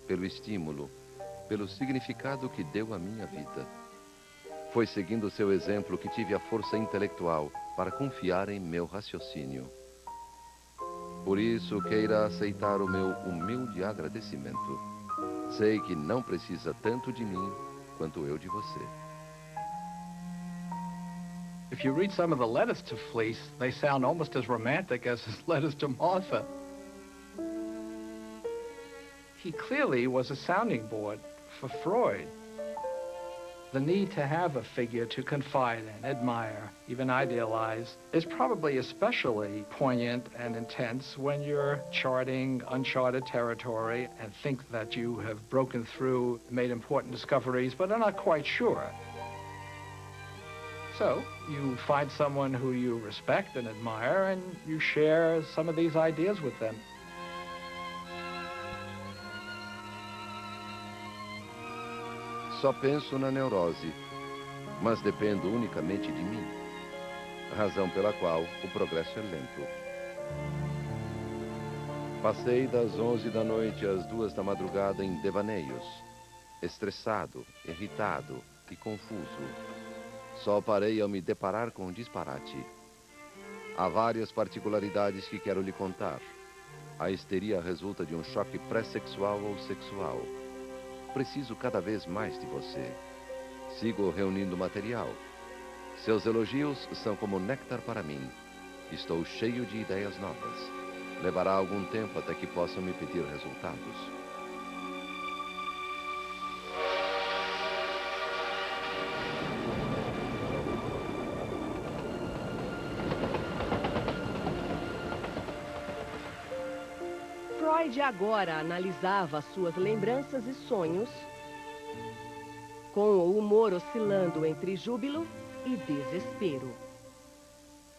pelo estímulo, pelo significado que deu à minha vida. Foi seguindo seu exemplo que tive a força intelectual para confiar em meu raciocínio. Por isso, queira aceitar o meu humilde agradecimento. Sei que não precisa tanto de mim quanto eu de você. If you read some of the letters to Fliess, they sound almost as romantic as his letters to Martha. He clearly was a sounding board for Freud. The need to have a figure to confide in, admire, even idealize, is probably especially poignant and intense when you're charting uncharted territory and think that you have broken through, made important discoveries, but are not quite sure. So you find someone who you respect and admire, and you share some of these ideas with them. Só penso na neurose, mas dependo unicamente de mim, razão pela qual o progresso é lento. Passei das 11 da noite às 2 da madrugada em devaneios, estressado, irritado e confuso. Só parei ao me deparar com um disparate. Há várias particularidades que quero lhe contar. A histeria resulta de um choque pré-sexual ou sexual. Preciso cada vez mais de você. Sigo reunindo material. Seus elogios são como néctar para mim. Estou cheio de ideias novas. Levará algum tempo até que possam me pedir resultados. Freud agora analisava suas lembranças e sonhos com o humor oscilando entre júbilo e desespero.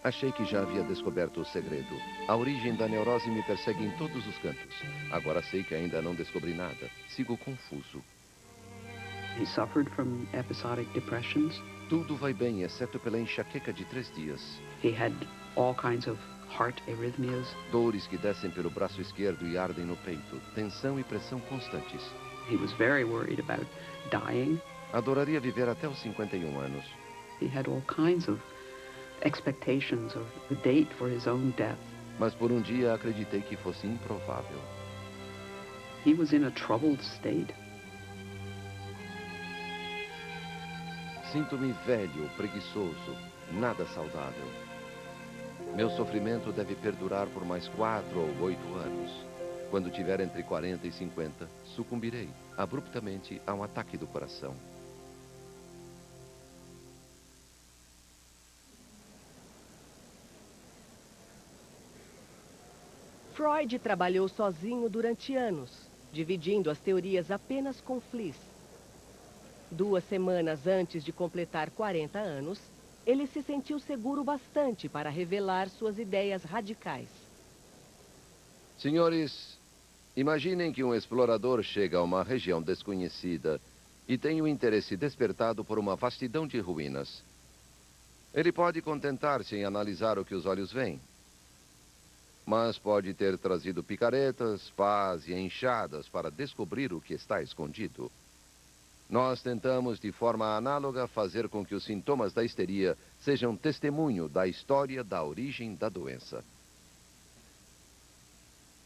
Achei que já havia descoberto o segredo. A origem da neurose me persegue em todos os cantos. Agora sei que ainda não descobri nada. Sigo confuso. He suffered from episodic depressions. Tudo vai bem, exceto pela enxaqueca de 3 dias. He had all kinds of heart arrhythmias. Dores que descem pelo braço esquerdo e ardem no peito. Tensão e pressão constantes. He was very worried about dying. Adoraria viver até os 51 anos. He had all kinds of expectations of the date for his own death. Mas por um dia acreditei que fosse improvável. He was in a troubled state. Sinto-me velho, preguiçoso, nada saudável. Meu sofrimento deve perdurar por mais 4 ou 8 anos. Quando tiver entre 40 e 50, sucumbirei abruptamente a um ataque do coração. Freud trabalhou sozinho durante anos, dividindo as teorias apenas com Fliess. 2 semanas antes de completar 40 anos, ele se sentiu seguro bastante para revelar suas ideias radicais. Senhores, imaginem que um explorador chega a uma região desconhecida e tem o interesse despertado por uma vastidão de ruínas. Ele pode contentar-se em analisar o que os olhos veem, mas pode ter trazido picaretas, pás e enxadas para descobrir o que está escondido. Nós tentamos, de forma análoga, fazer com que os sintomas da histeria sejam testemunho da história da origem da doença.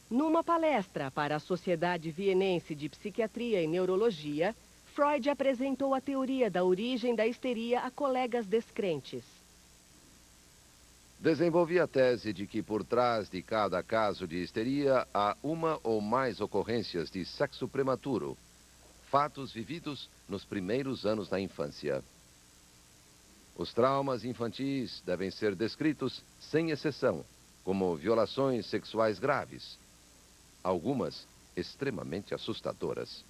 Numa palestra para a Sociedade Vienense de Psiquiatria e Neurologia, Freud apresentou a teoria da origem da histeria a colegas descrentes. Desenvolvi a tese de que por trás de cada caso de histeria há uma ou mais ocorrências de sexo prematuro, fatos vividos nos primeiros anos da infância. Os traumas infantis devem ser descritos sem exceção, como violações sexuais graves, algumas extremamente assustadoras.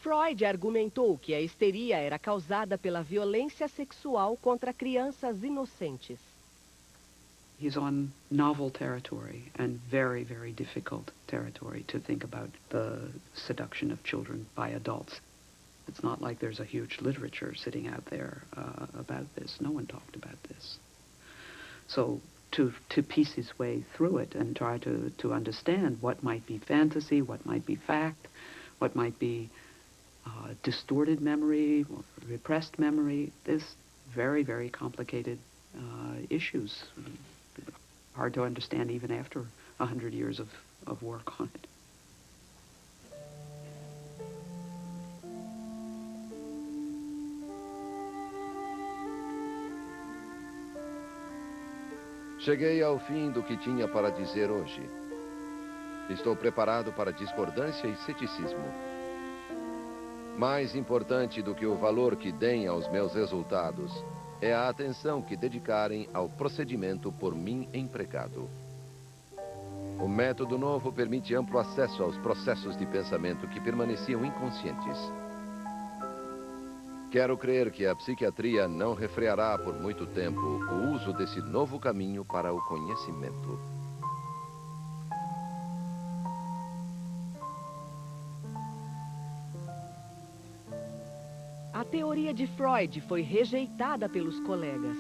Freud argumentou que a histeria era causada pela violência sexual contra crianças inocentes. He's on novel territory and very, very difficult territory to think about the seduction of children by adults. It's not like there's a huge literature sitting out there about this. No one talked about this. So to piece his way through it and try to understand what might be fantasy, what might be fact, what might be distorted memory, or repressed memory, there's very, very complicated issues. Hard to understand even after 100 years of work on it. Cheguei ao fim do que tinha para dizer hoje. Estou preparado para discordância e ceticismo. Mais importante do que o valor que deem aos meus resultados é a atenção que dedicarem ao procedimento por mim empregado. O método novo permite amplo acesso aos processos de pensamento que permaneciam inconscientes. Quero crer que a psiquiatria não refreará por muito tempo o uso desse novo caminho para o conhecimento. A teoria de Freud foi rejeitada pelos colegas.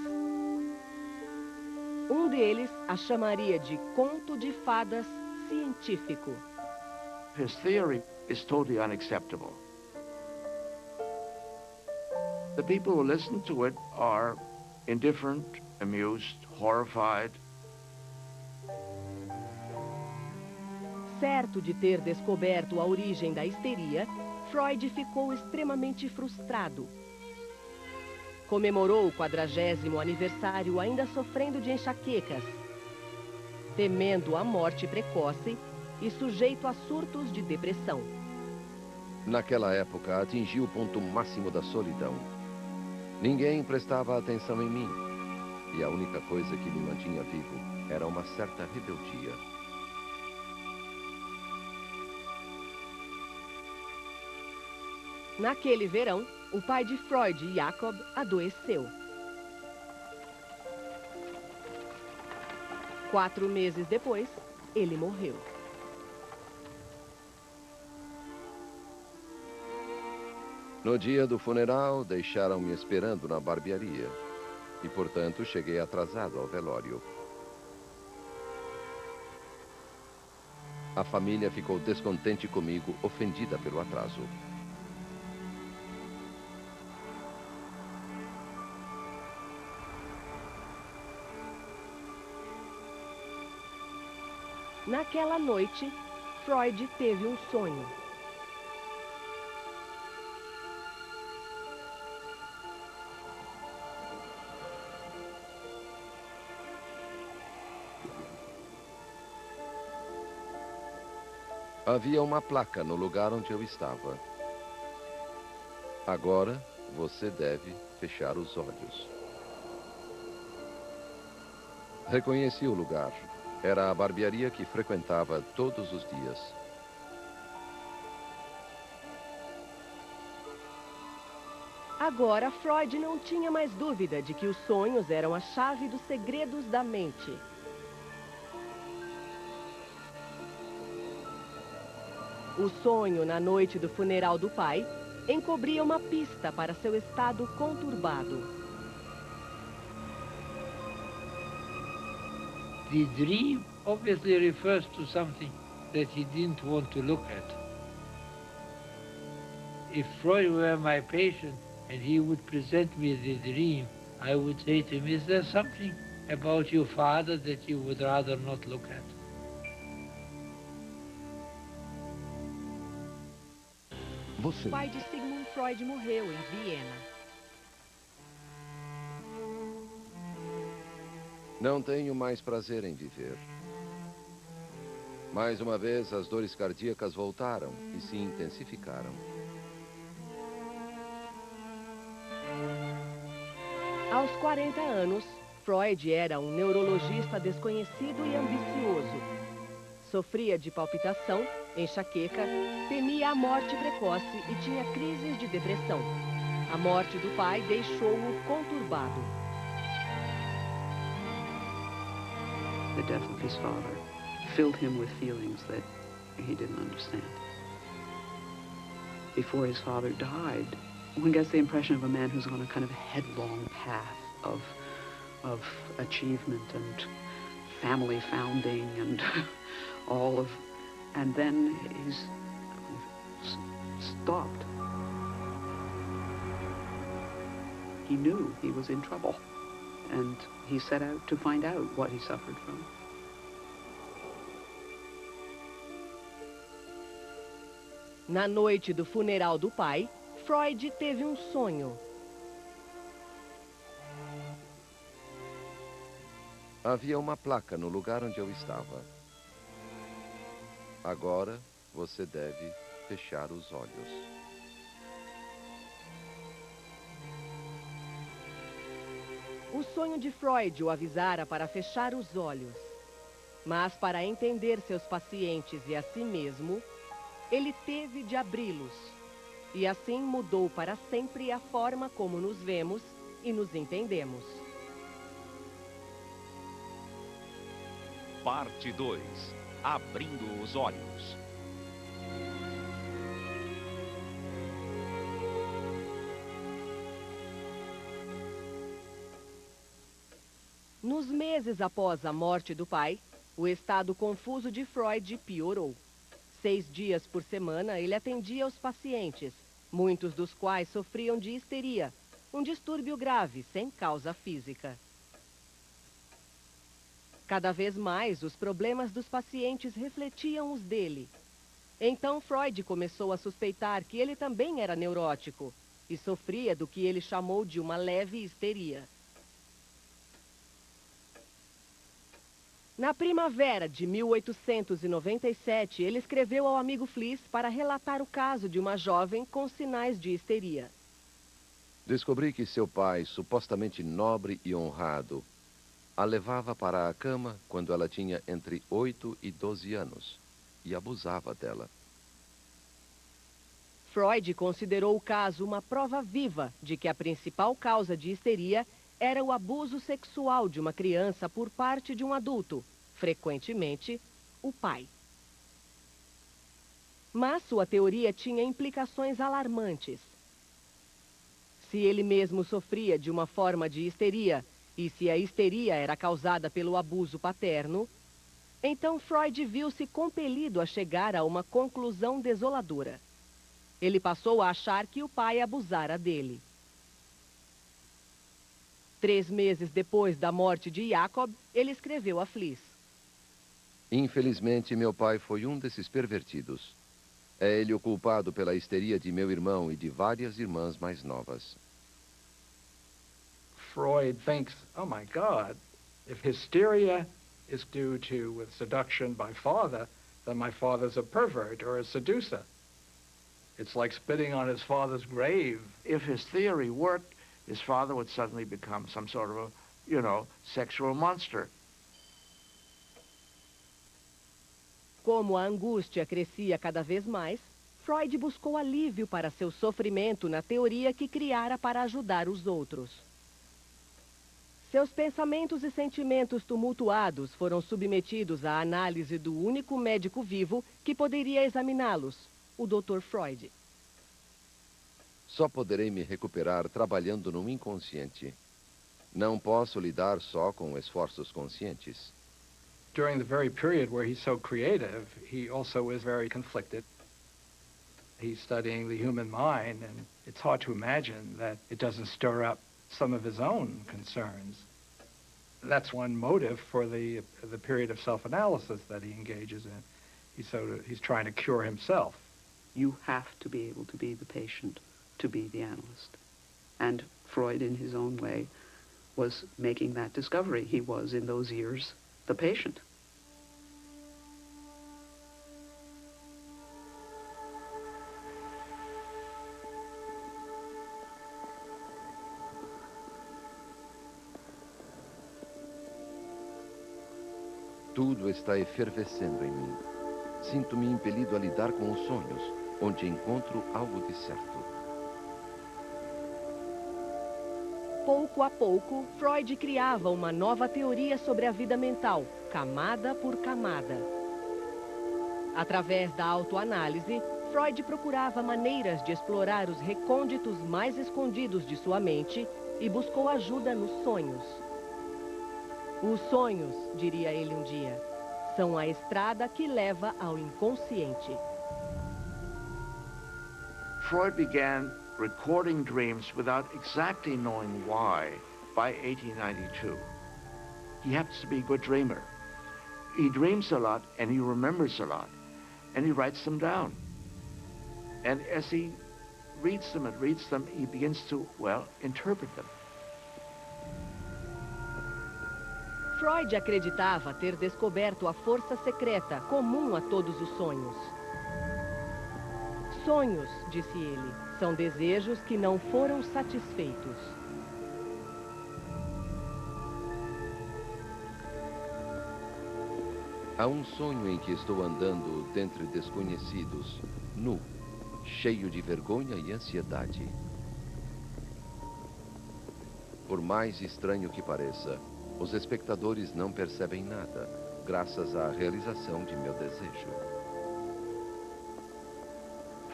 Um deles a chamaria de conto de fadas científico. His theory is totally unacceptable. The people who listen to it are indifferent, amused, horrified. Certo de ter descoberto a origem da histeria, Freud ficou extremamente frustrado. Comemorou o 40º aniversário ainda sofrendo de enxaquecas, temendo a morte precoce e sujeito a surtos de depressão. Naquela época, atingi o ponto máximo da solidão. Ninguém prestava atenção em mim, e a única coisa que me mantinha vivo era uma certa rebeldia. Naquele verão, o pai de Freud, Jacob, adoeceu. 4 meses depois, ele morreu. No dia do funeral, deixaram-me esperando na barbearia. E, portanto, cheguei atrasado ao velório. A família ficou descontente comigo, ofendida pelo atraso. Naquela noite, Freud teve um sonho. Havia uma placa no lugar onde eu estava. Agora, você deve fechar os olhos. Reconheci o lugar. Era a barbearia que frequentava todos os dias. Agora, Freud não tinha mais dúvida de que os sonhos eram a chave dos segredos da mente. O sonho na noite do funeral do pai encobria uma pista para seu estado conturbado. The dream obviously refers to something that he didn't want to look at. If Freud were my patient and he would present me the dream, I would say to him, is there something about your father that you would rather not look at? O pai de Sigmund Freud morreu em Viena. Não tenho mais prazer em viver. Mais uma vez, as dores cardíacas voltaram e se intensificaram. Aos 40 anos, Freud era um neurologista desconhecido e ambicioso. Sofria de palpitação, enxaqueca, temia a morte precoce e tinha crises de depressão. A morte do pai deixou-o conturbado. The death of his father filled him with feelings that he didn't understand. Before his father died, one gets the impression of a man who's on a kind of headlong path of achievement and family founding and all of, and then he's stopped. He knew he was in trouble, and he set out to find out what he suffered from. Na noite do funeral do pai, Freud teve um sonho. Havia uma placa no lugar onde eu estava. Agora você deve fechar os olhos. O sonho de Freud o avisara para fechar os olhos. Mas para entender seus pacientes e a si mesmo, ele teve de abri-los. E assim mudou para sempre a forma como nos vemos e nos entendemos. Parte 2. Abrindo os olhos. Nos meses após a morte do pai, o estado confuso de Freud piorou. 6 dias por semana ele atendia os pacientes, muitos dos quais sofriam de histeria, um distúrbio grave sem causa física. Cada vez mais, os problemas dos pacientes refletiam os dele. Então Freud começou a suspeitar que ele também era neurótico e sofria do que ele chamou de uma leve histeria. Na primavera de 1897, ele escreveu ao amigo Fliess para relatar o caso de uma jovem com sinais de histeria. Descobri que seu pai, supostamente nobre e honrado, a levava para a cama quando ela tinha entre 8 e 12 anos e abusava dela. Freud considerou o caso uma prova viva de que a principal causa de histeria era o abuso sexual de uma criança por parte de um adulto, frequentemente o pai. Mas sua teoria tinha implicações alarmantes. Se ele mesmo sofria de uma forma de histeria, e se a histeria era causada pelo abuso paterno, então Freud viu-se compelido a chegar a uma conclusão desoladora. Ele passou a achar que o pai abusara dele. 3 meses depois da morte de Jacob, ele escreveu a Fliess: Infelizmente, meu pai foi um desses pervertidos. É ele o culpado pela histeria de meu irmão e de várias irmãs mais novas. Freud thinks, oh my God, if hysteria is due to seduction by father, then my father's a pervert or a seducer. It's like spitting on his father's grave. If his theory worked, his father would suddenly become some sort of a, sexual monster. Como a angústia crescia cada vez mais, Freud buscou alívio para seu sofrimento na teoria que criara para ajudar os outros. Seus pensamentos e sentimentos tumultuados foram submetidos à análise do único médico vivo que poderia examiná-los, o Dr. Freud. Só poderei me recuperar trabalhando no inconsciente. Não posso lidar só com esforços conscientes. During the very period where he's so creative, he also is very conflicted. He's studying the human mind, and it's hard to imagine that it doesn't stir up some of his own concerns. That's one motive for the period of self-analysis that he engages in. He's trying to cure himself. You have to be able to be the patient, to be the analyst. And Freud, in his own way, was making that discovery. He was, in those years, the patient. Tudo está efervescendo em mim. Sinto-me impelido a lidar com os sonhos, onde encontro algo de certo. Pouco a pouco, Freud criava uma nova teoria sobre a vida mental, camada por camada. Através da autoanálise, Freud procurava maneiras de explorar os recônditos mais escondidos de sua mente e buscou ajuda nos sonhos. Os sonhos, diria ele um dia, são a estrada que leva ao inconsciente. Freud began recording dreams without exactly knowing why by 1892. He happens to be a good dreamer. He dreams a lot and he remembers a lot and he writes them down. And as he reads them and reads them, he begins to, well, interpret them. Freud acreditava ter descoberto a força secreta comum a todos os sonhos. Sonhos, disse ele, são desejos que não foram satisfeitos. Há um sonho em que estou andando dentre desconhecidos, nu, cheio de vergonha e ansiedade. Por mais estranho que pareça, os espectadores não percebem nada, graças à realização de meu desejo.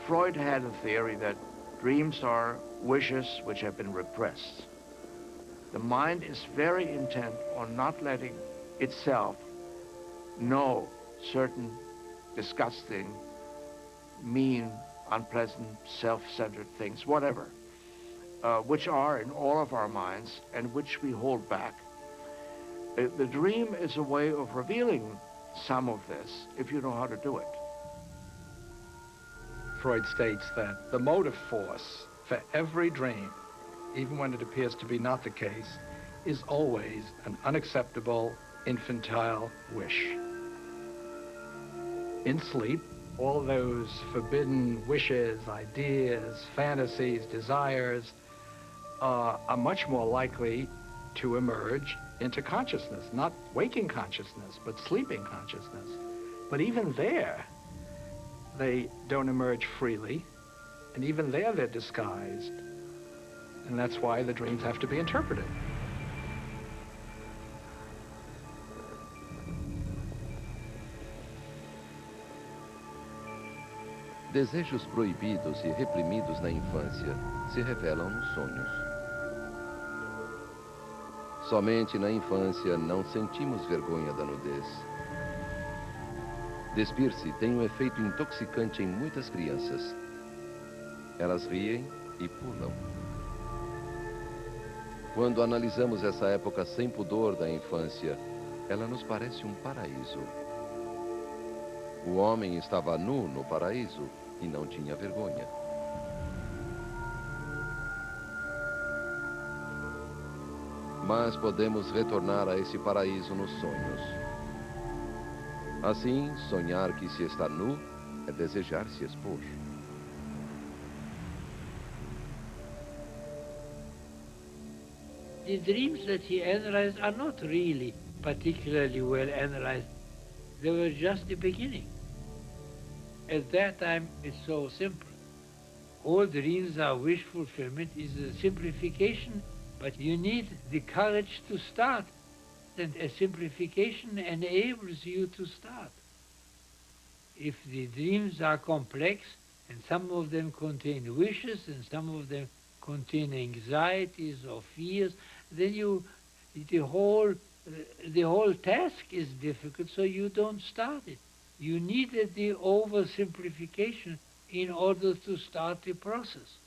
Freud had a theory that dreams are wishes which have been repressed. The mind is very intent on not letting itself know certain disgusting, mean, unpleasant, self-centered things, whatever, which are in all of our minds and which we hold back. The dream is a way of revealing some of this if you know how to do it. Freud states that the motive force for every dream, even when it appears to be not the case, is always an unacceptable, infantile wish. In sleep, all those forbidden wishes, ideas, fantasies, desires are much more likely to emerge into consciousness, not waking consciousness, but sleeping consciousness. But even there, they don't emerge freely, and even there they're disguised. And that's why the dreams have to be interpreted. Desejos proibidos e reprimidos na infância se revelam nos sonhos. Somente na infância não sentimos vergonha da nudez. Despir-se tem um efeito intoxicante em muitas crianças. Elas riem e pulam. Quando analisamos essa época sem pudor da infância, ela nos parece um paraíso. O homem estava nu no paraíso e não tinha vergonha. Mas podemos retornar a esse paraíso nos sonhos. Assim, sonhar que se está nu é desejar se expor. The dreams that he analyzed are not really particularly well analyzed. They were just the beginning. At that time, it's so simple. All dreams are wish fulfillment is a simplification, but you need the courage to start. And a simplification enables you to start. If the dreams are complex, and some of them contain wishes, and some of them contain anxieties or fears, then the whole task is difficult, so you don't start it. You needed the oversimplification in order to start the process.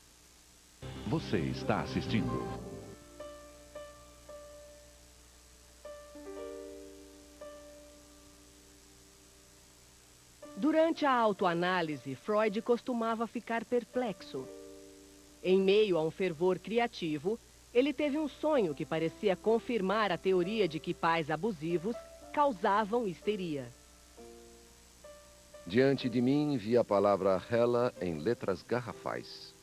Você está assistindo. Durante a autoanálise, Freud costumava ficar perplexo. Em meio a um fervor criativo, ele teve um sonho que parecia confirmar a teoria de que pais abusivos causavam histeria. Diante de mim vi a palavra Hela em letras garrafais.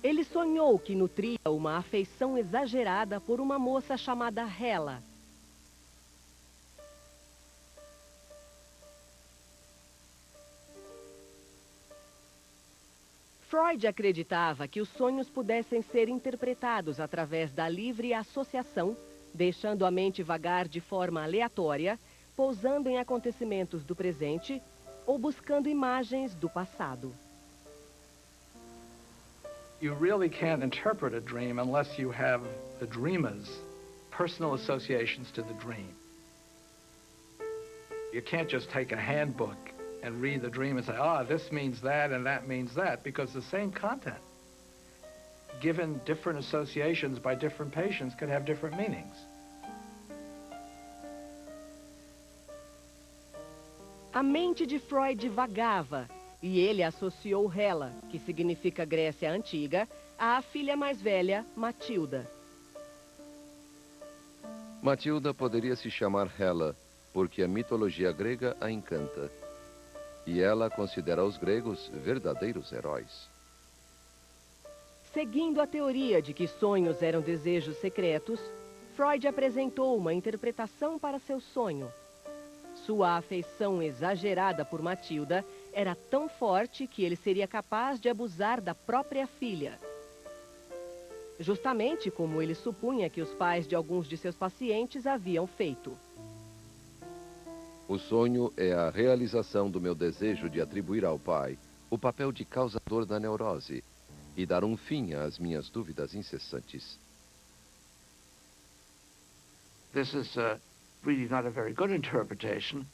Ele sonhou que nutria uma afeição exagerada por uma moça chamada Hella. Freud acreditava que os sonhos pudessem ser interpretados através da livre associação, deixando a mente vagar de forma aleatória, pousando em acontecimentos do presente ou buscando imagens do passado. You really can't interpret a dream unless you have the dreamer's personal associations to the dream. You can't just take a handbook and read the dream and say, ah, this means that and that means that, because the same content, given different associations by different patients, could have different meanings. A mente de Freud vagava e ele associou Hella, que significa Grécia Antiga, à filha mais velha, Matilda. Matilda poderia se chamar Hella, porque a mitologia grega a encanta. E ela considera os gregos verdadeiros heróis. Seguindo a teoria de que sonhos eram desejos secretos, Freud apresentou uma interpretação para seu sonho. Sua afeição exagerada por Matilda era tão forte que ele seria capaz de abusar da própria filha. Justamente como ele supunha que os pais de alguns de seus pacientes haviam feito. O sonho é a realização do meu desejo de atribuir ao pai o papel de causador da neurose e dar um fim às minhas dúvidas incessantes. This is really not a very good interpretation,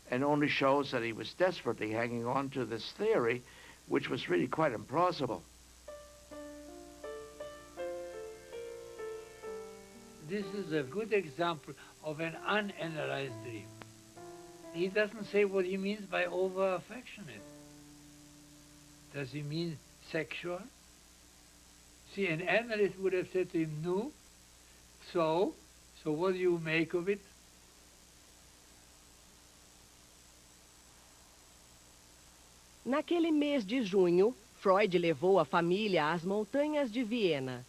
and only shows that he was desperately hanging on to this theory, which was really quite implausible. This is a good example of an unanalyzed dream. He doesn't say what he means by over-affectionate. Does he mean sexual? See, an analyst would have said to him, no, so what do you make of it? Naquele mês de junho, Freud levou a família às montanhas de Viena.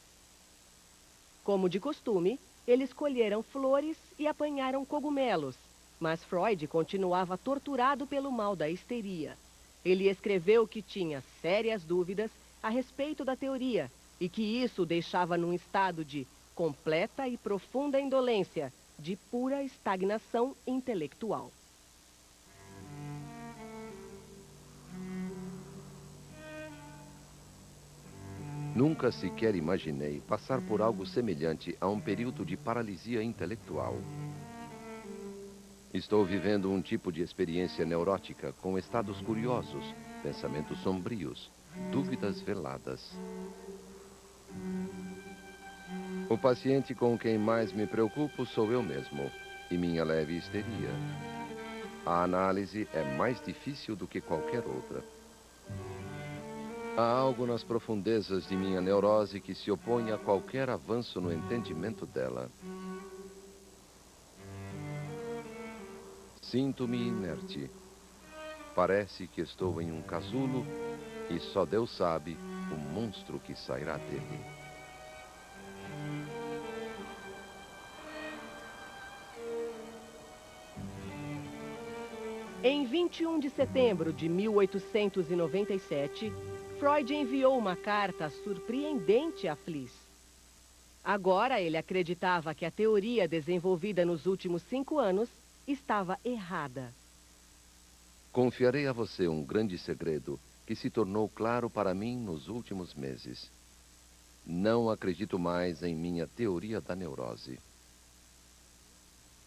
Como de costume, eles colheram flores e apanharam cogumelos, mas Freud continuava torturado pelo mal da histeria. Ele escreveu que tinha sérias dúvidas a respeito da teoria e que isso o deixava num estado de completa e profunda indolência, de pura estagnação intelectual. Nunca sequer imaginei passar por algo semelhante a um período de paralisia intelectual. Estou vivendo um tipo de experiência neurótica com estados curiosos, pensamentos sombrios, dúvidas veladas. O paciente com quem mais me preocupo sou eu mesmo e minha leve histeria. A análise é mais difícil do que qualquer outra. Há algo nas profundezas de minha neurose que se opõe a qualquer avanço no entendimento dela. Sinto-me inerte. Parece que estou em um casulo e só Deus sabe o monstro que sairá dele. Em 21 de setembro de 1897, Freud enviou uma carta surpreendente a Fliess. Agora ele acreditava que a teoria desenvolvida nos últimos 5 anos estava errada. Confiarei a você um grande segredo que se tornou claro para mim nos últimos meses. Não acredito mais em minha teoria da neurose.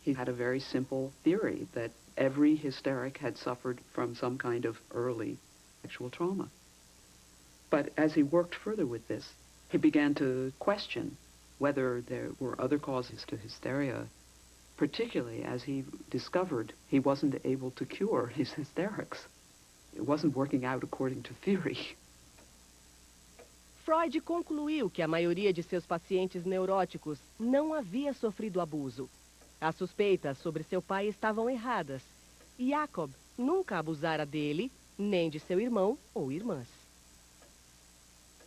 He had a very simple theory that every hysteric had suffered from some kind of early sexual trauma. But as he worked further with this, he began to question whether there were other causes to hysteria, particularly as he discovered he wasn't able to cure his hysterics. It wasn't working out according to theory. Freud concluiu que a maioria de seus pacientes neuróticos não havia sofrido abuso. As suspeitas sobre seu pai estavam erradas. Jacob nunca abusara dele, nem de seu irmão ou irmãs.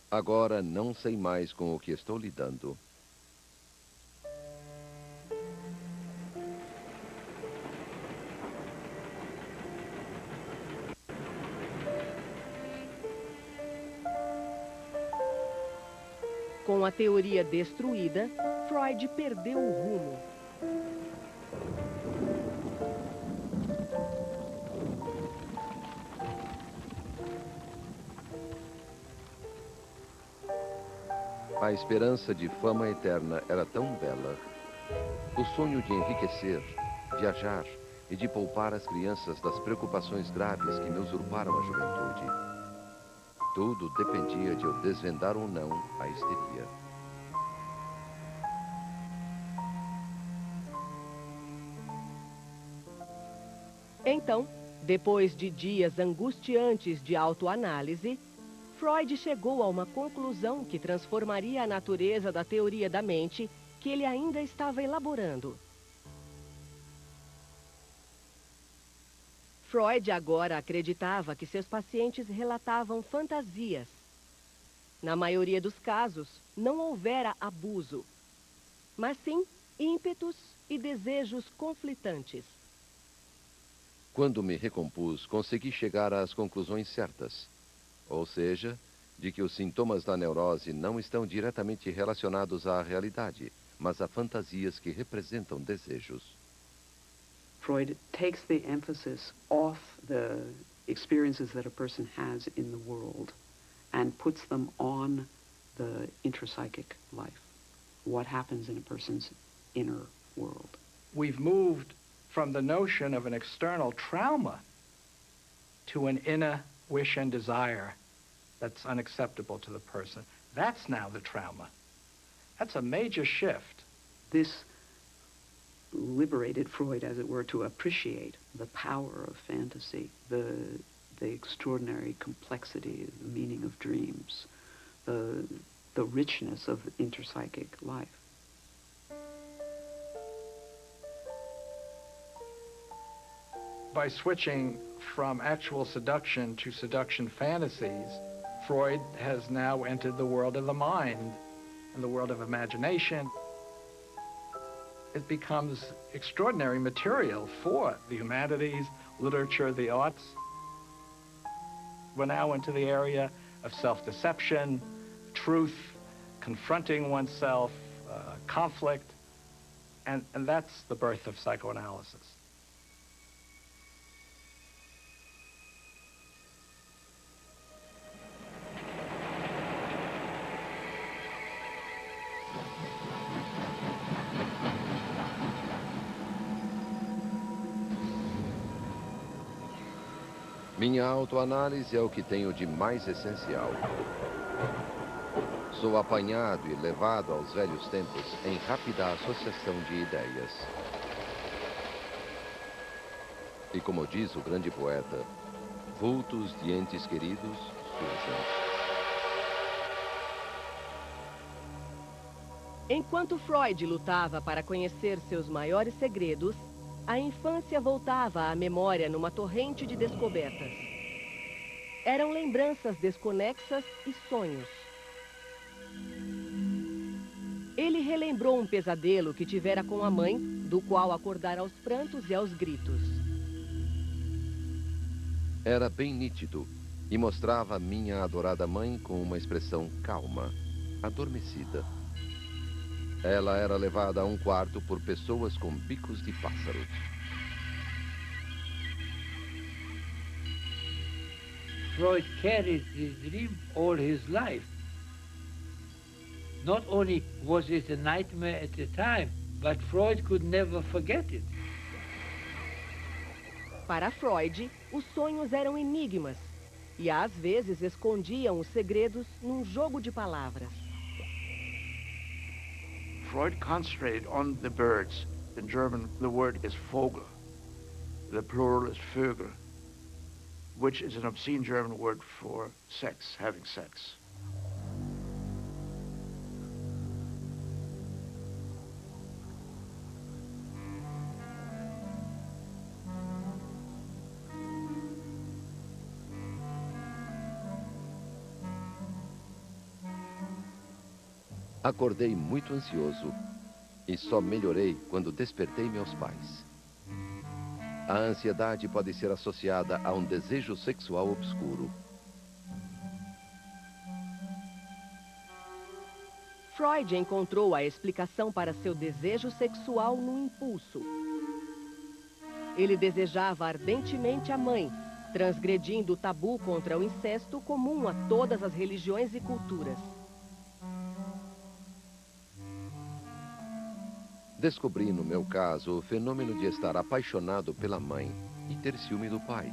Agora não sei mais com o que estou lidando. Com a teoria destruída, Freud perdeu o rumo. A esperança de fama eterna era tão bela. O sonho de enriquecer, viajar e de poupar as crianças das preocupações graves que me usurparam a juventude. Tudo dependia de eu desvendar ou não a histeria. Então, depois de dias angustiantes de autoanálise, Freud chegou a uma conclusão que transformaria a natureza da teoria da mente que ele ainda estava elaborando. Freud agora acreditava que seus pacientes relatavam fantasias. Na maioria dos casos, não houvera abuso, mas sim ímpetos e desejos conflitantes. Quando me recompus, consegui chegar às conclusões certas. Ou seja, de que os sintomas da neurose não estão diretamente relacionados à realidade, mas a fantasias que representam desejos. Freud takes the emphasis off the experiences that a person has in the world and puts them on the intrapsychic life, what happens in a person's inner world. We've moved from the notion of an external trauma to an inner wish and desire that's unacceptable to the person. That's now the trauma. That's a major shift. This liberated Freud, as it were, to appreciate the power of fantasy, the extraordinary complexity, the meaning of dreams, the richness of interpsychic life. By switching from actual seduction to seduction fantasies, Freud has now entered the world of the mind and the world of imagination. It becomes extraordinary material for the humanities, literature, the arts. We're now into the area of self-deception, truth, confronting oneself, conflict, and that's the birth of psychoanalysis. Minha autoanálise é o que tenho de mais essencial. Sou apanhado e levado aos velhos tempos em rápida associação de ideias. E como diz o grande poeta, vultos de entes queridos surgem. Enquanto Freud lutava para conhecer seus maiores segredos, a infância voltava à memória numa torrente de descobertas. Eram lembranças desconexas e sonhos. Ele relembrou um pesadelo que tivera com a mãe, do qual acordara aos prantos e aos gritos. Era bem nítido e mostrava minha adorada mãe com uma expressão calma, adormecida. Ela era levada a um quarto por pessoas com bicos de pássaro. Freud carried this dream all his life. Not only was it a nightmare at the time, but Freud could never forget it. Para Freud, os sonhos eram enigmas e às vezes escondiam os segredos num jogo de palavras. Freud concentrated on the birds. In German, the word is Vogel. The plural is Vögel, which is an obscene German word for sex, having sex. Acordei muito ansioso e só melhorei quando despertei meus pais. A ansiedade pode ser associada a um desejo sexual obscuro. Freud encontrou a explicação para seu desejo sexual no impulso. Ele desejava ardentemente a mãe, transgredindo o tabu contra o incesto comum a todas as religiões e culturas. Descobri, no meu caso, o fenômeno de estar apaixonado pela mãe e ter ciúme do pai.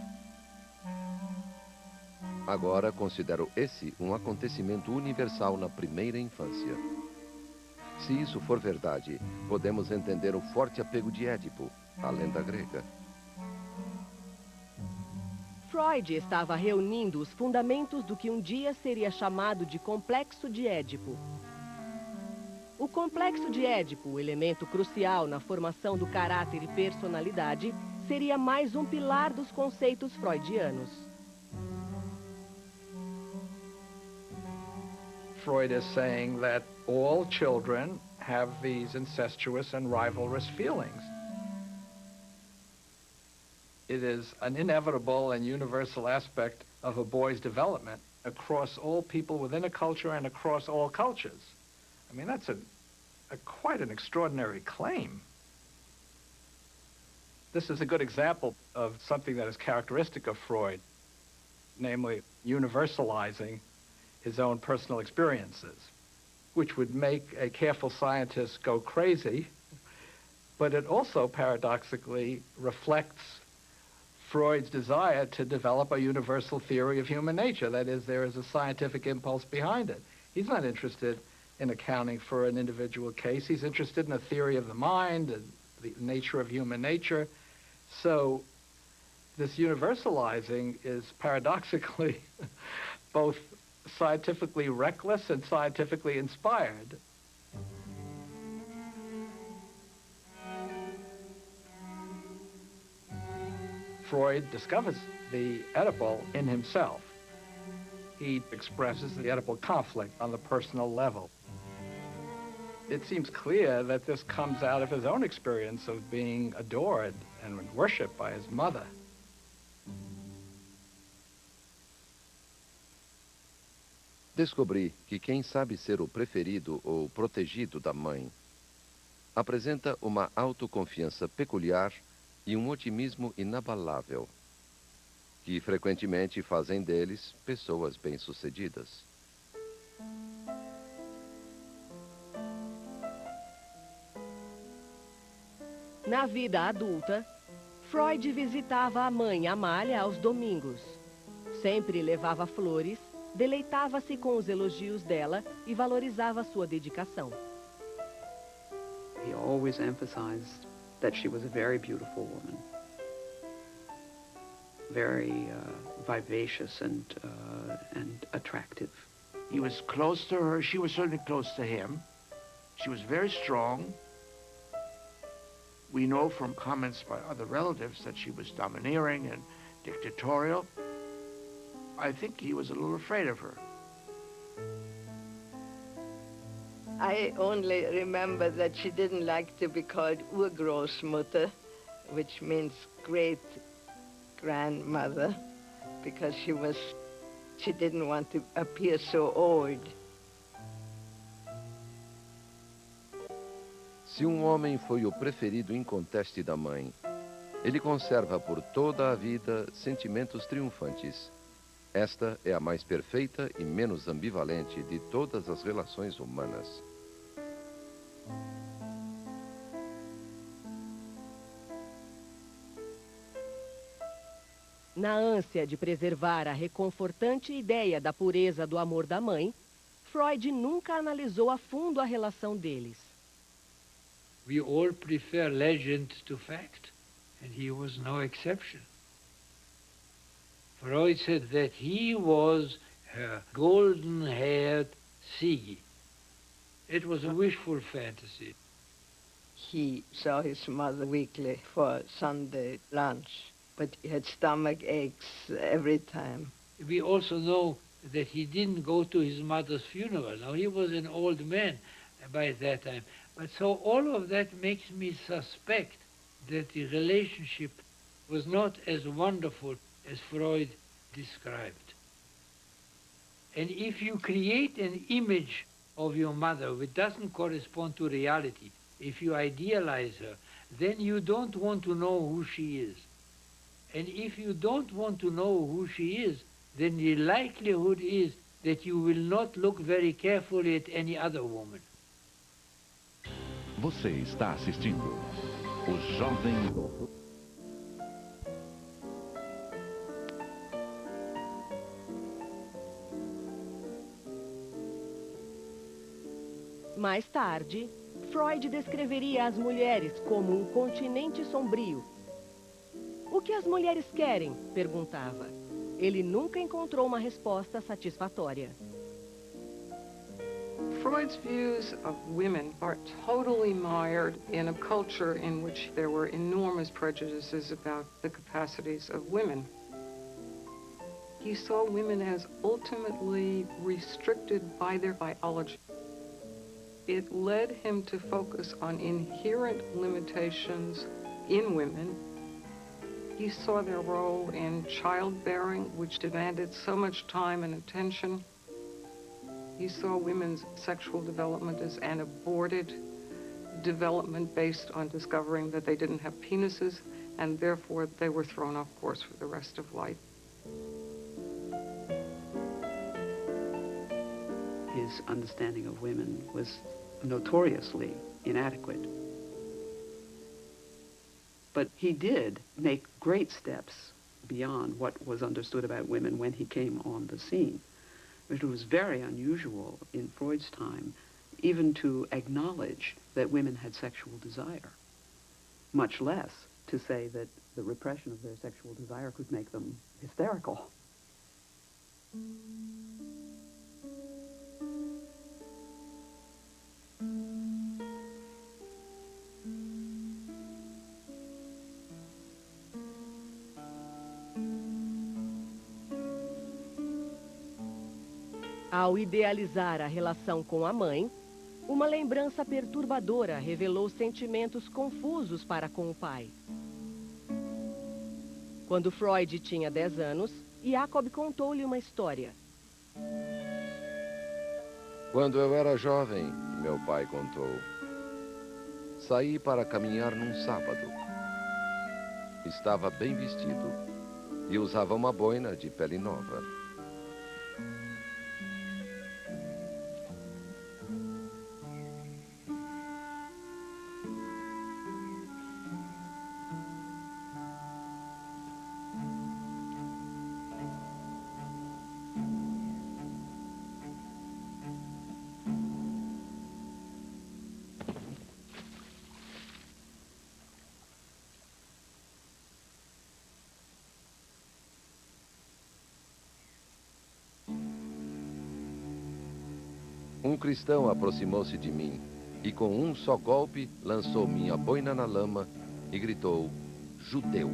Agora considero esse um acontecimento universal na primeira infância. Se isso for verdade, podemos entender o forte apego de Édipo, a lenda grega. Freud estava reunindo os fundamentos do que um dia seria chamado de complexo de Édipo. O complexo de Édipo, elemento crucial na formação do caráter e personalidade, seria mais um pilar dos conceitos freudianos. Freud is saying that all children have these incestuous and rivalrous feelings. It is an inevitable and universal aspect of a boy's development across all people within a culture and across all cultures. I mean, that's quite an extraordinary claim. This is a good example of something that is characteristic of Freud, namely universalizing his own personal experiences, which would make a careful scientist go crazy, but it also paradoxically reflects Freud's desire to develop a universal theory of human nature. That is, there is a scientific impulse behind it. He's not interested in accounting for an individual case. He's interested in a theory of the mind, and the nature of human nature. So this universalizing is paradoxically both scientifically reckless and scientifically inspired. Freud discovers the Oedipal in himself. He expresses the Oedipal conflict on the personal level. It seems clear that this comes out of his own experience of being adored and worshipped by his mother. Descobri que quem sabe ser o preferido ou protegido da mãe apresenta uma autoconfiança peculiar e um otimismo inabalável, que frequentemente fazem deles pessoas bem-sucedidas. Na vida adulta, Freud visitava a mãe Amália aos domingos. Sempre levava flores, deleitava-se com os elogios dela e valorizava sua dedicação. He always emphasized that she was a very beautiful woman, very vivacious and attractive. He was close to her. She was certainly close to him. She was very strong. We know from comments by other relatives that she was domineering and dictatorial. I think he was a little afraid of her. I only remember that she didn't like to be called Urgroßmutter, which means great-grandmother, because she didn't want to appear so old. Se um homem foi o preferido inconteste da mãe, ele conserva por toda a vida sentimentos triunfantes. Esta é a mais perfeita e menos ambivalente de todas as relações humanas. Na ânsia de preservar a reconfortante ideia da pureza do amor da mãe, Freud nunca analisou a fundo a relação deles. We all prefer legend to fact, and he was no exception. Freud said that he was her golden-haired Siggy. It was a wishful fantasy. He saw his mother weekly for Sunday lunch, but he had stomach aches every time. We also know that he didn't go to his mother's funeral. Now, he was an old man, by that time. But so all of that makes me suspect that the relationship was not as wonderful as Freud described. And if you create an image of your mother which doesn't correspond to reality, if you idealize her, then you don't want to know who she is. And if you don't want to know who she is, then the likelihood is that you will not look very carefully at any other woman. Você está assistindo o Jovem Doutor. Mais tarde, Freud descreveria as mulheres como um continente sombrio. O que as mulheres querem? Perguntava. Ele nunca encontrou uma resposta satisfatória. Freud's views of women are totally mired in a culture in which there were enormous prejudices about the capacities of women. He saw women as ultimately restricted by their biology. It led him to focus on inherent limitations in women. He saw their role in childbearing, which demanded so much time and attention. He saw women's sexual development as an aborted development based on discovering that they didn't have penises, and therefore they were thrown off course for the rest of life. His understanding of women was notoriously inadequate. But he did make great steps beyond what was understood about women when he came on the scene. It was very unusual in Freud's time even to acknowledge that women had sexual desire, much less to say that the repression of their sexual desire could make them hysterical. Ao idealizar a relação com a mãe, uma lembrança perturbadora revelou sentimentos confusos para com o pai. Quando Freud tinha 10 anos, Jacob contou-lhe uma história. Quando eu era jovem, meu pai contou, saí para caminhar num sábado. Estava bem vestido e usava uma boina de pele nova. Um cristão aproximou-se de mim e com um só golpe lançou minha boina na lama e gritou, judeu.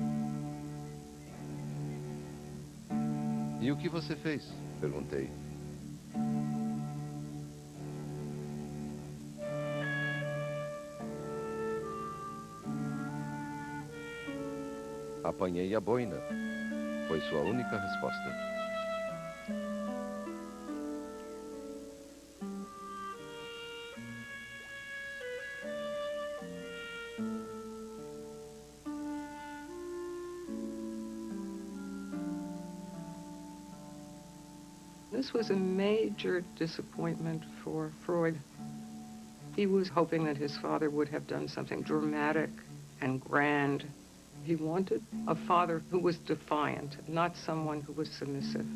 E o que você fez? Perguntei. Apanhei a boina. Foi sua única resposta. This was a major disappointment for Freud. He was hoping that his father would have done something dramatic and grand. He wanted a father who was defiant, not someone who was submissive.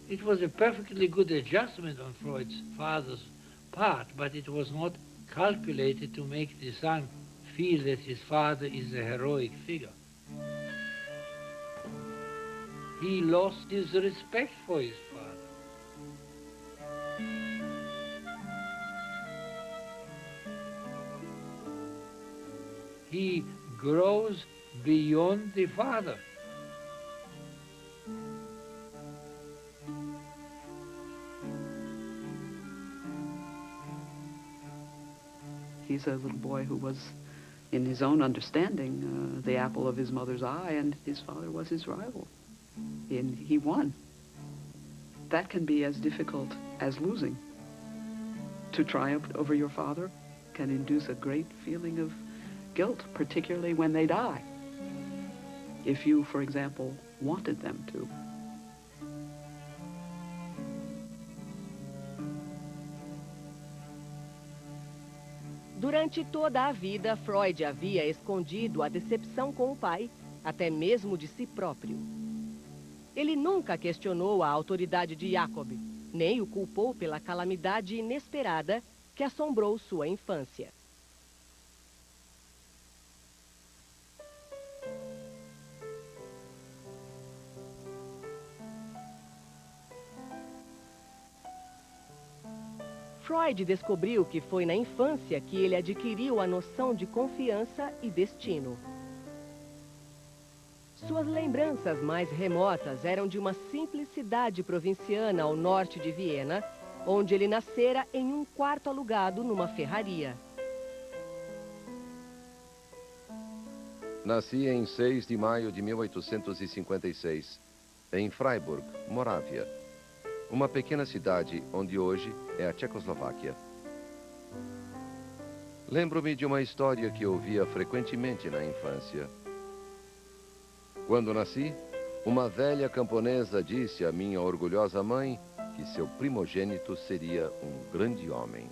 It was a perfectly good adjustment on Freud's father's part, but it was not calculated to make the son feel that his father is a heroic figure. He lost his respect for his father. He grows beyond the father. He's a little boy who was, in his own understanding, the apple of his mother's eye, and his father was his rival. And he won. That can be as difficult as losing. To triumph over your father can induce a great feeling of guilt, particularly when they die. If you, for example, wanted them to. Durante toda a vida, Freud havia escondido a decepção com o pai, até mesmo de si próprio. Ele nunca questionou a autoridade de Jacob, nem o culpou pela calamidade inesperada que assombrou sua infância. Freud descobriu que foi na infância que ele adquiriu a noção de confiança e destino. Suas lembranças mais remotas eram de uma simples cidade provinciana ao norte de Viena, onde ele nascera em um quarto alugado numa ferraria. Nasci em 6 de maio de 1856, em Freiburg, Morávia, uma pequena cidade onde hoje é a Tchecoslováquia. Lembro-me de uma história que ouvia frequentemente na infância. Quando nasci, uma velha camponesa disse à minha orgulhosa mãe que seu primogênito seria um grande homem.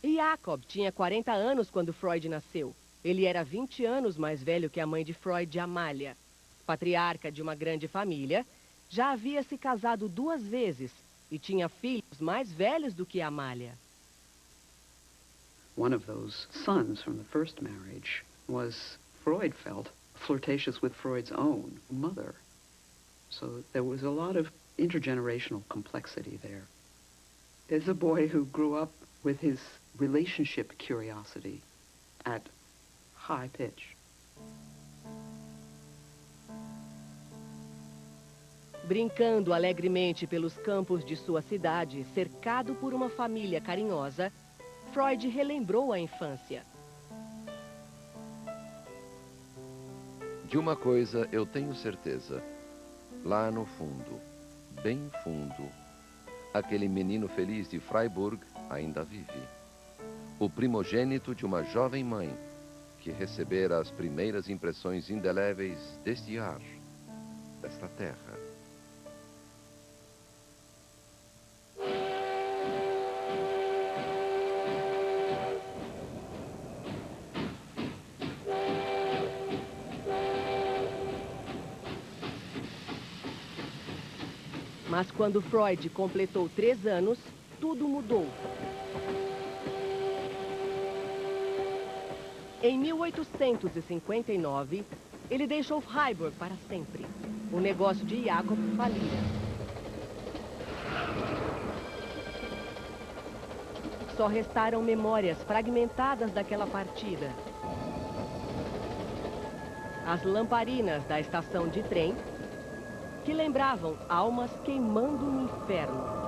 Jacob tinha 40 anos quando Freud nasceu. Ele era 20 anos mais velho que a mãe de Freud, Amália. Patriarca de uma grande família, já havia se casado 2 vezes e tinha filhos mais velhos do que Amália. One of those sons from the first marriage was, Freud felt, flirtatious with Freud's own mother. So there was a lot of intergenerational complexity there. There's a boy who grew up with his relationship curiosity at high pitch. Brincando alegremente pelos campos de sua cidade, cercado por uma família carinhosa, Freud relembrou a infância. De uma coisa eu tenho certeza. Lá no fundo, bem fundo, aquele menino feliz de Freiburg ainda vive. O primogênito de uma jovem mãe que recebera as primeiras impressões indeléveis deste ar, desta terra. Mas quando Freud completou 3 anos, tudo mudou. Em 1859, ele deixou Freiburg para sempre. O negócio de Jacob falira. Só restaram memórias fragmentadas daquela partida. As lamparinas da estação de trem, que lembravam almas queimando no inferno.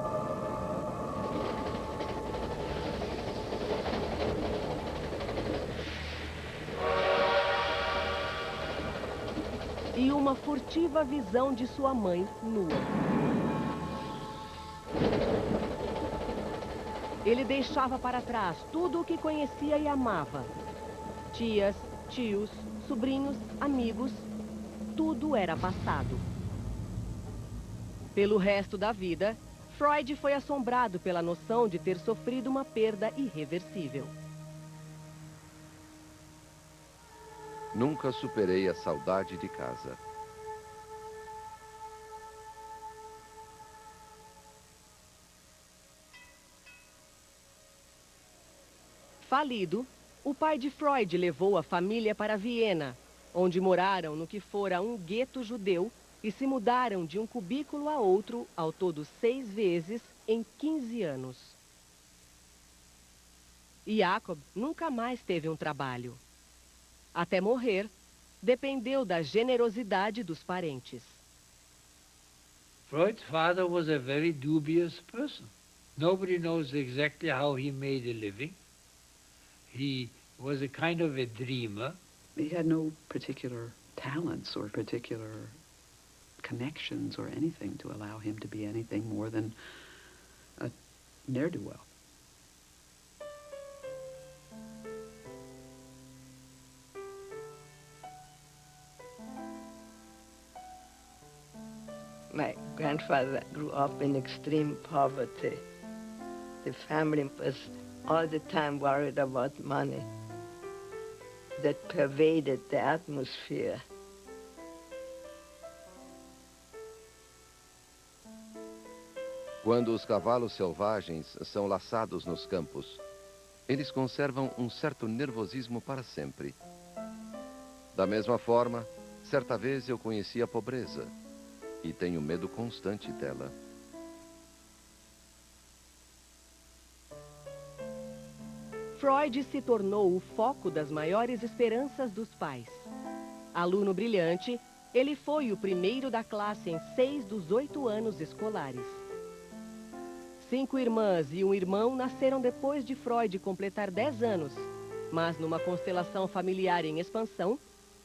E uma furtiva visão de sua mãe nua. Ele deixava para trás tudo o que conhecia e amava. Tias, tios, sobrinhos, amigos, tudo era passado. Pelo resto da vida, Freud foi assombrado pela noção de ter sofrido uma perda irreversível. Nunca superei a saudade de casa. Falido, o pai de Freud levou a família para Viena, onde moraram no que fora um gueto judeu e se mudaram de um cubículo a outro, ao todo 6 vezes, em 15 anos. Jacob nunca mais teve um trabalho. Até morrer, dependeu da generosidade dos parentes. Freud's father was a very dubious person. Nobody knows exactly how he made a living. He was a kind of a dreamer. He had no particular talents or particular connections or anything to allow him to be anything more than a ne'er-do-well. My grandfather grew up in extreme poverty. The family was all the time worried about money. That pervaded the atmosphere. Quando os cavalos selvagens são laçados nos campos, eles conservam um certo nervosismo para sempre. Da mesma forma, certa vez eu conheci a pobreza e tenho medo constante dela. Freud se tornou o foco das maiores esperanças dos pais. Aluno brilhante, ele foi o primeiro da classe em 6 dos 8 anos escolares. 5 irmãs e um irmão nasceram depois de Freud completar 10 anos, mas numa constelação familiar em expansão,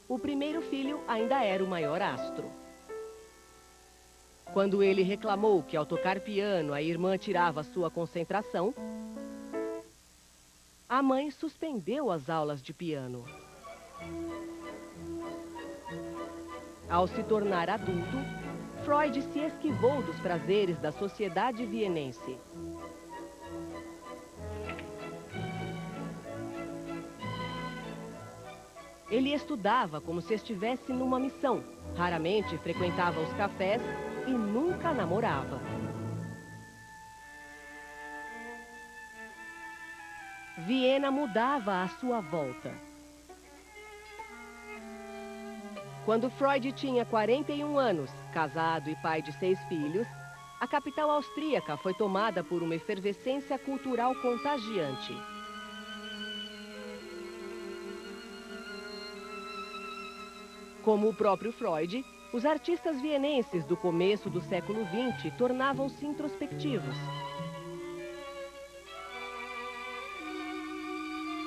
o primeiro filho ainda era o maior astro. Quando ele reclamou que ao tocar piano a irmã tirava sua concentração, a mãe suspendeu as aulas de piano. Ao se tornar adulto, Freud se esquivou dos prazeres da sociedade vienense. Ele estudava como se estivesse numa missão, raramente frequentava os cafés e nunca namorava. Viena mudava à sua volta. Quando Freud tinha 41 anos, casado e pai de 6 filhos, a capital austríaca foi tomada por uma efervescência cultural contagiante. Como o próprio Freud, os artistas vienenses do começo do século XX tornavam-se introspectivos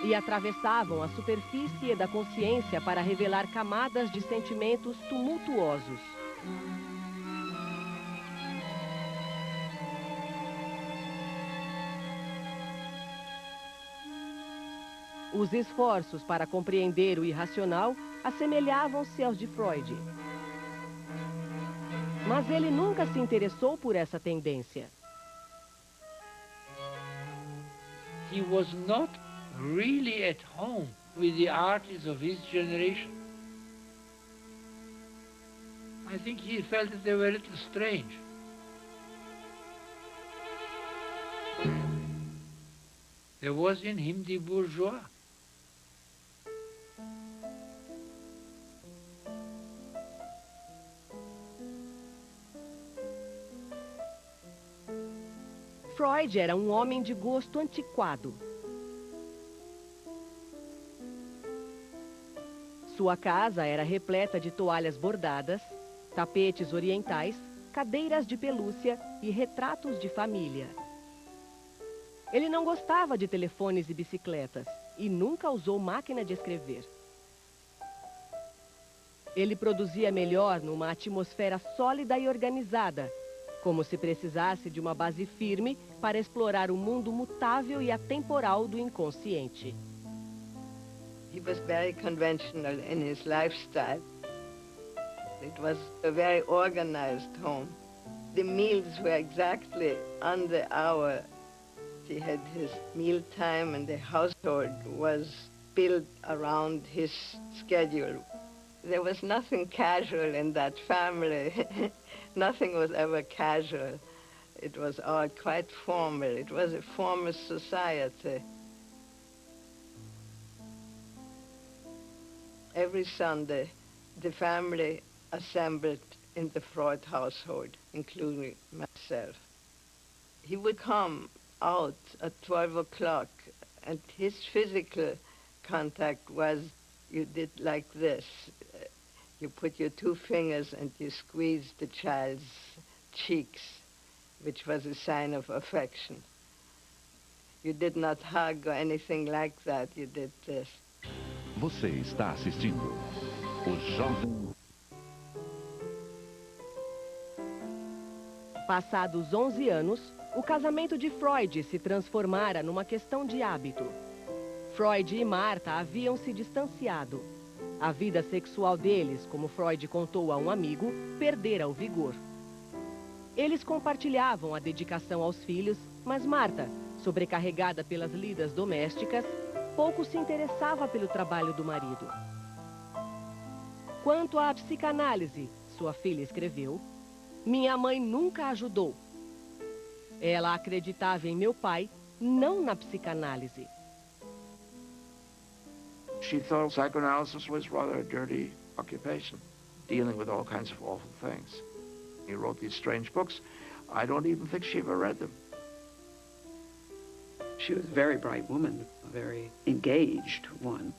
e atravessavam a superfície da consciência para revelar camadas de sentimentos tumultuosos. Os esforços para compreender o irracional assemelhavam-se aos de Freud. Mas ele nunca se interessou por essa tendência. He was not really at home with the artists of his generation. I think he felt that they were a little strange. There was in him the bourgeois. Freud era um homem de gosto antiquado. Sua casa era repleta de toalhas bordadas, tapetes orientais, cadeiras de pelúcia e retratos de família. Ele não gostava de telefones e bicicletas e nunca usou máquina de escrever. Ele produzia melhor numa atmosfera sólida e organizada, como se precisasse de uma base firme para explorar o mundo mutável e atemporal do inconsciente. He was very conventional in his lifestyle. It was a very organized home. The meals were exactly on the hour. He had his meal time and the household was built around his schedule. There was nothing casual in that family. Nothing was ever casual. It was all quite formal. It was a formal society. Every Sunday, the family assembled in the Freud household, including myself. He would come out at 12 o'clock, and his physical contact was, you did like this. You put your 2 fingers and you squeeze the child's cheeks, which was a sign of affection. You did not hug or anything like that. You did this. Você está assistindo o Jovem. Passados 11 anos, o casamento de Freud se transformara numa questão de hábito. Freud e Martha haviam se distanciado. A vida sexual deles, como Freud contou a um amigo, perdera o vigor. Eles compartilhavam a dedicação aos filhos, mas Martha, sobrecarregada pelas lidas domésticas, pouco se interessava pelo trabalho do marido. Quanto à psicanálise, sua filha escreveu, minha mãe nunca ajudou. Ela acreditava em meu pai, não na psicanálise. She thought psychoanalysis was rather a dirty occupation, dealing with all kinds of awful things. He wrote these strange books. I don't even think she ever read them. She was a very bright woman, a very engaged one,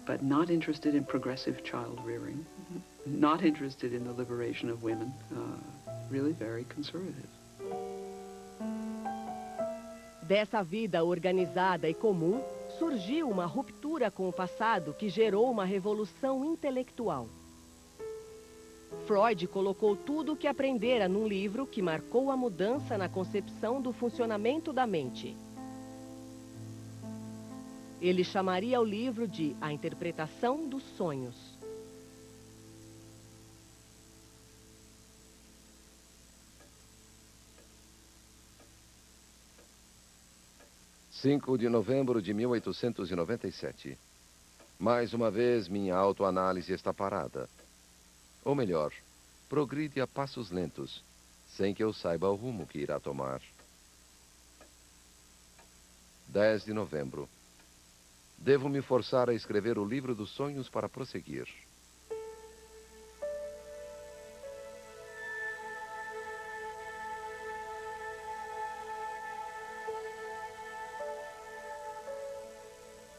but not interested in progressive child rearing, not interested in the liberation of women, really very conservative. Dessa vida organizada e comum, surgiu uma ruptura com o passado que gerou uma revolução intelectual. Freud colocou tudo o que aprendera num livro que marcou a mudança na concepção do funcionamento da mente. Ele chamaria o livro de A Interpretação dos Sonhos. (5 de novembro de 1897). Mais uma vez, minha autoanálise está parada. Ou melhor, progride a passos lentos, sem que eu saiba o rumo que irá tomar. 10 de novembro. Devo me forçar a escrever o livro dos sonhos para prosseguir.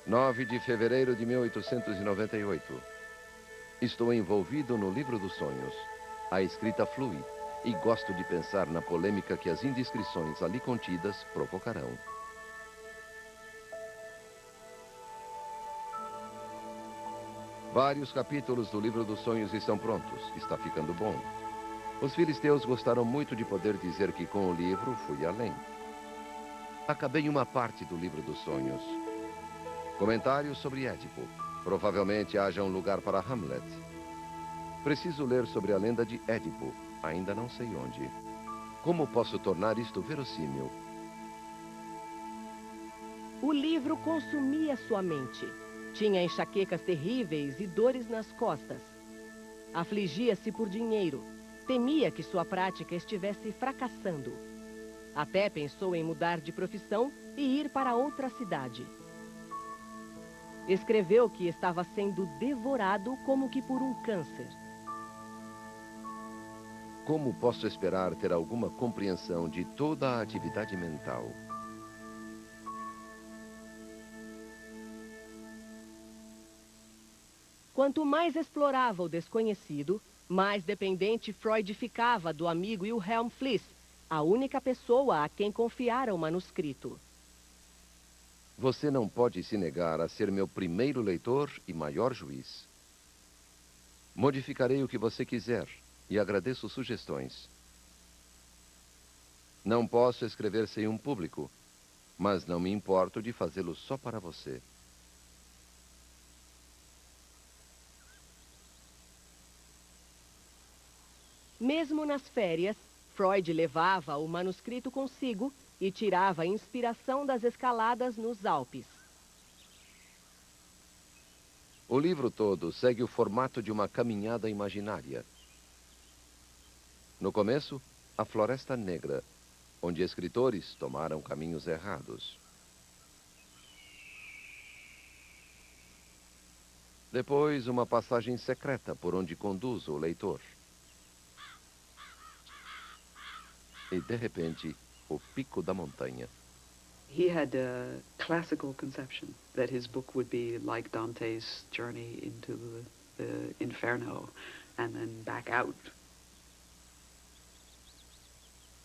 (9 de fevereiro de 1898). Estou envolvido no livro dos sonhos. A escrita flui e gosto de pensar na polêmica que as indiscrições ali contidas provocarão. Vários capítulos do livro dos sonhos estão prontos. Está ficando bom. Os filisteus gostaram muito de poder dizer que com o livro fui além. Acabei uma parte do livro dos sonhos. Comentários sobre Édipo. Provavelmente haja um lugar para Hamlet. Preciso ler sobre a lenda de Édipo. Ainda não sei onde. Como posso tornar isto verossímil? O livro consumia sua mente. Tinha enxaquecas terríveis e dores nas costas. Afligia-se por dinheiro. Temia que sua prática estivesse fracassando. Até pensou em mudar de profissão e ir para outra cidade. Escreveu que estava sendo devorado como que por um câncer. Como posso esperar ter alguma compreensão de toda a atividade mental? Quanto mais explorava o desconhecido, mais dependente Freud ficava do amigo Wilhelm Fliess, a única pessoa a quem confiara o manuscrito. Você não pode se negar a ser meu primeiro leitor e maior juiz. Modificarei o que você quiser e agradeço sugestões. Não posso escrever sem um público, mas não me importo de fazê-lo só para você. Mesmo nas férias, Freud levava o manuscrito consigo e tirava inspiração das escaladas nos Alpes. O livro todo segue o formato de uma caminhada imaginária. No começo, a Floresta Negra, onde escritores tomaram caminhos errados. Depois, uma passagem secreta por onde conduz o leitor. E, de repente, o pico da montanha. He had a classical conception that his book would be like Dante's journey into the Inferno and then back out.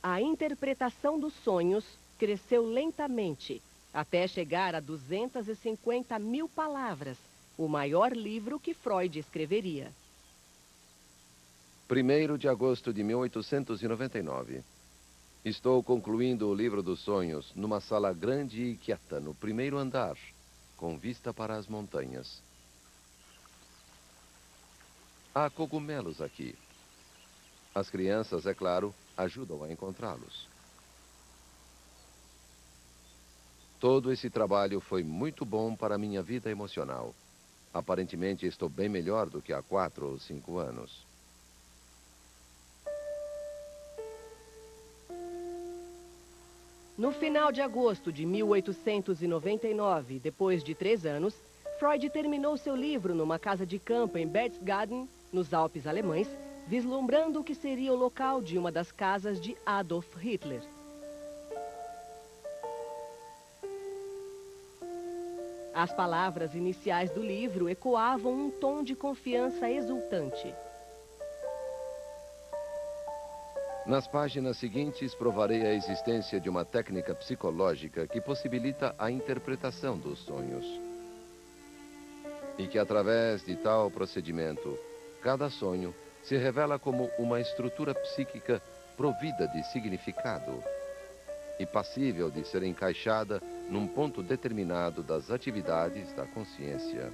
A interpretação dos sonhos cresceu lentamente, até chegar a 250 mil palavras, o maior livro que Freud escreveria. 1º de agosto de 1899. Estou concluindo o livro dos sonhos numa sala grande e quieta, no 1º andar, com vista para as montanhas. Há cogumelos aqui. As crianças, é claro, ajudam a encontrá-los. Todo esse trabalho foi muito bom para a minha vida emocional. Aparentemente estou bem melhor do que há 4 ou 5 anos. No final de agosto de 1899, depois de 3 anos, Freud terminou seu livro numa casa de campo em Berchtesgaden, nos Alpes alemães, vislumbrando o que seria o local de uma das casas de Adolf Hitler. As palavras iniciais do livro ecoavam um tom de confiança exultante. Nas páginas seguintes, provarei a existência de uma técnica psicológica que possibilita a interpretação dos sonhos. E que, através de tal procedimento, cada sonho se revela como uma estrutura psíquica provida de significado e passível de ser encaixada num ponto determinado das atividades da consciência.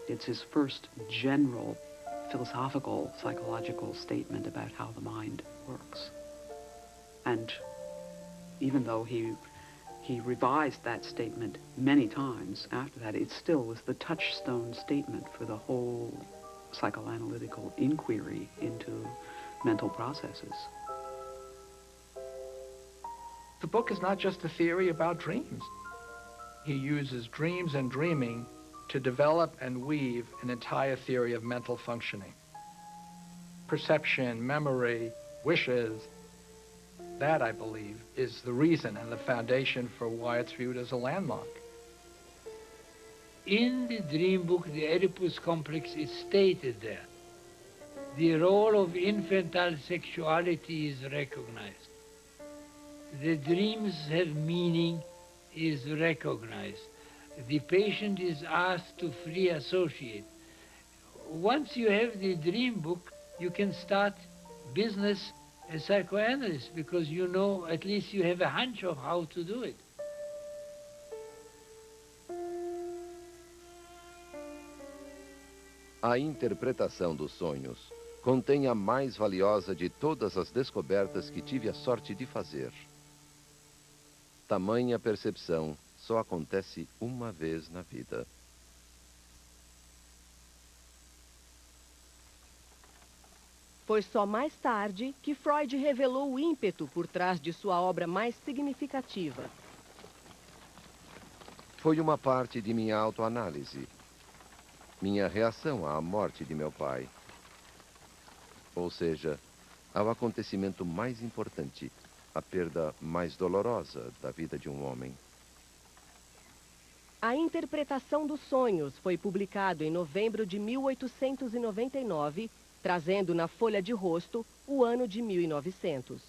It's his first general philosophical, psychological statement about how the mind works. And even though he revised that statement many times after that, it still was the touchstone statement for the whole psychoanalytical inquiry into mental processes. The book is not just a theory about dreams. He uses dreams and dreaming to develop and weave an entire theory of mental functioning. Perception, memory, wishes, that, I believe, is the reason and the foundation for why it's viewed as a landmark. In the dream book, the Oedipus complex is stated there. The role of infantile sexuality is recognized. The dreams have meaning is recognized. The patient is asked to free associate. Once you have the dream book, you can start business as psychoanalyst because you know, at least you have a hunch of how to do it. A interpretação dos sonhos contém a mais valiosa de todas as descobertas que tive a sorte de fazer. Tamanha percepção só acontece uma vez na vida. Foi só mais tarde que Freud revelou o ímpeto por trás de sua obra mais significativa. Foi uma parte de minha autoanálise, minha reação à morte de meu pai. Ou seja, ao acontecimento mais importante, a perda mais dolorosa da vida de um homem. A Interpretação dos Sonhos foi publicado em novembro de 1899, trazendo na folha de rosto o ano de 1900.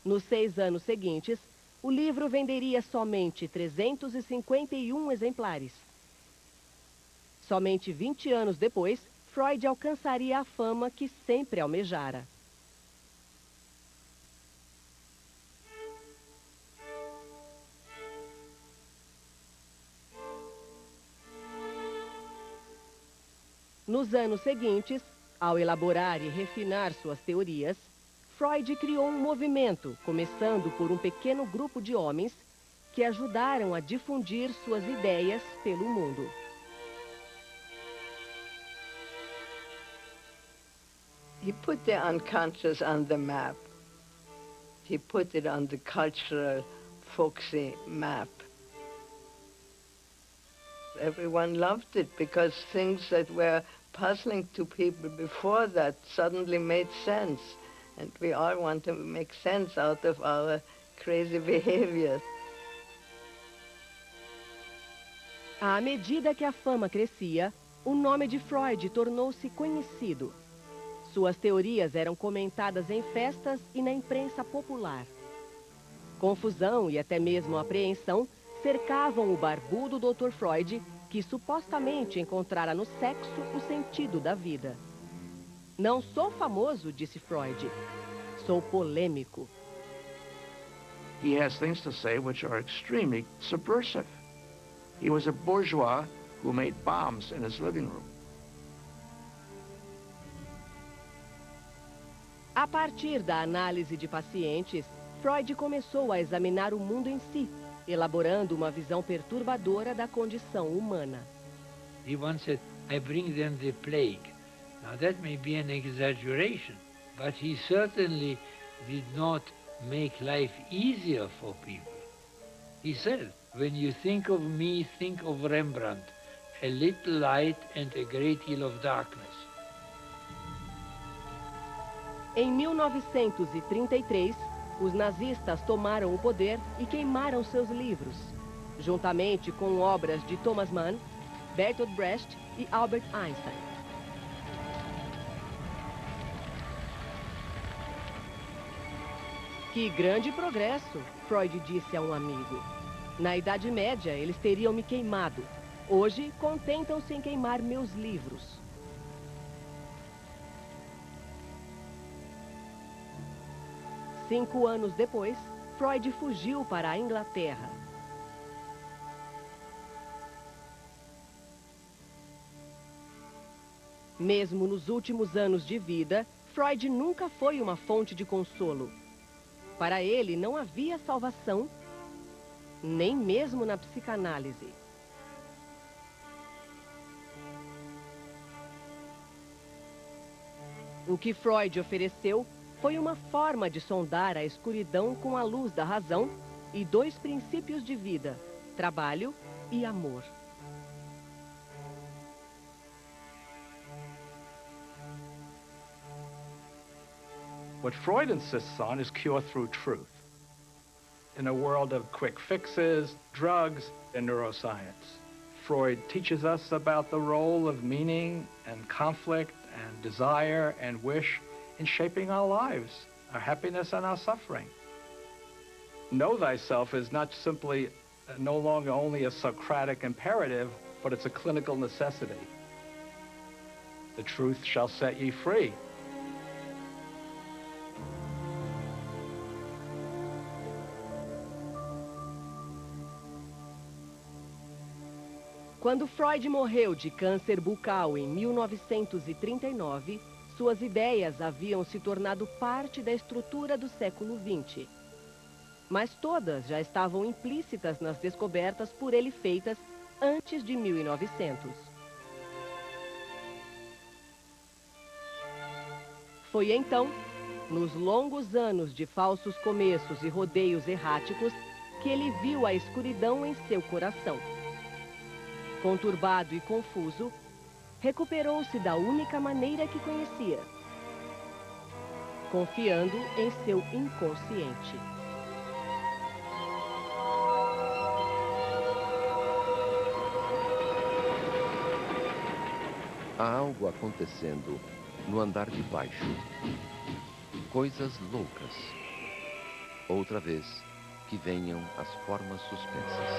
Nos 6 anos seguintes, o livro venderia somente 351 exemplares. Somente 20 anos depois, Freud alcançaria a fama que sempre almejara. Nos anos seguintes, ao elaborar e refinar suas teorias, Freud criou um movimento, começando por um pequeno grupo de homens que ajudaram a difundir suas ideias pelo mundo. He put the unconscious on the map. He put it on the cultural, folksy map. Everyone loved it because things that were puzzling to people before that suddenly made sense. And we all want to make sense out of our crazy behavior. À medida que a fama crescia, o nome de Freud tornou-se conhecido. Suas teorias eram comentadas em festas e na imprensa popular. Confusão e até mesmo apreensão cercavam o barbudo Dr. Freud, que supostamente encontrara no sexo o sentido da vida. Não sou famoso, disse Freud. Sou polêmico. He has things to say which are extremely subversive. He was a bourgeois who made bombs in his living room. A partir da análise de pacientes, Freud começou a examinar o mundo em si, elaborando uma visão perturbadora da condição humana. He once said, I bring them the plague. Now that may be an exaggeration, but he certainly did not make life easier for people. He said, when you think of me, think of Rembrandt, a little light and a great deal of darkness. Em 1933, os nazistas tomaram o poder e queimaram seus livros, juntamente com obras de Thomas Mann, Bertolt Brecht e Albert Einstein. Que grande progresso, Freud disse a um amigo. Na Idade Média, eles teriam me queimado. Hoje, contentam-se em queimar meus livros. Cinco anos depois, Freud fugiu para a Inglaterra. Mesmo nos últimos anos de vida, Freud nunca foi uma fonte de consolo. Para ele, não havia salvação, nem mesmo na psicanálise. O que Freud ofereceu foi uma forma de sondar a escuridão com a luz da razão e dois princípios de vida, trabalho e amor. What Freud insists on is cure through truth. In a world of quick fixes, drugs, and neuroscience, Freud teaches us about the role of meaning and conflict and desire and wish in shaping our lives, our happiness and our suffering. Know thyself is not simply no longer only a Socratic imperative, but it's a clinical necessity. The truth shall set ye free. Quando Freud morreu de câncer bucal em 1939, suas ideias haviam se tornado parte da estrutura do século XX. Mas todas já estavam implícitas nas descobertas por ele feitas antes de 1900. Foi então, nos longos anos de falsos começos e rodeios erráticos, que ele viu a escuridão em seu coração. Conturbado e confuso, recuperou-se da única maneira que conhecia, confiando em seu inconsciente. Há algo acontecendo no andar de baixo. Coisas loucas. Outra vez, que venham as formas suspensas.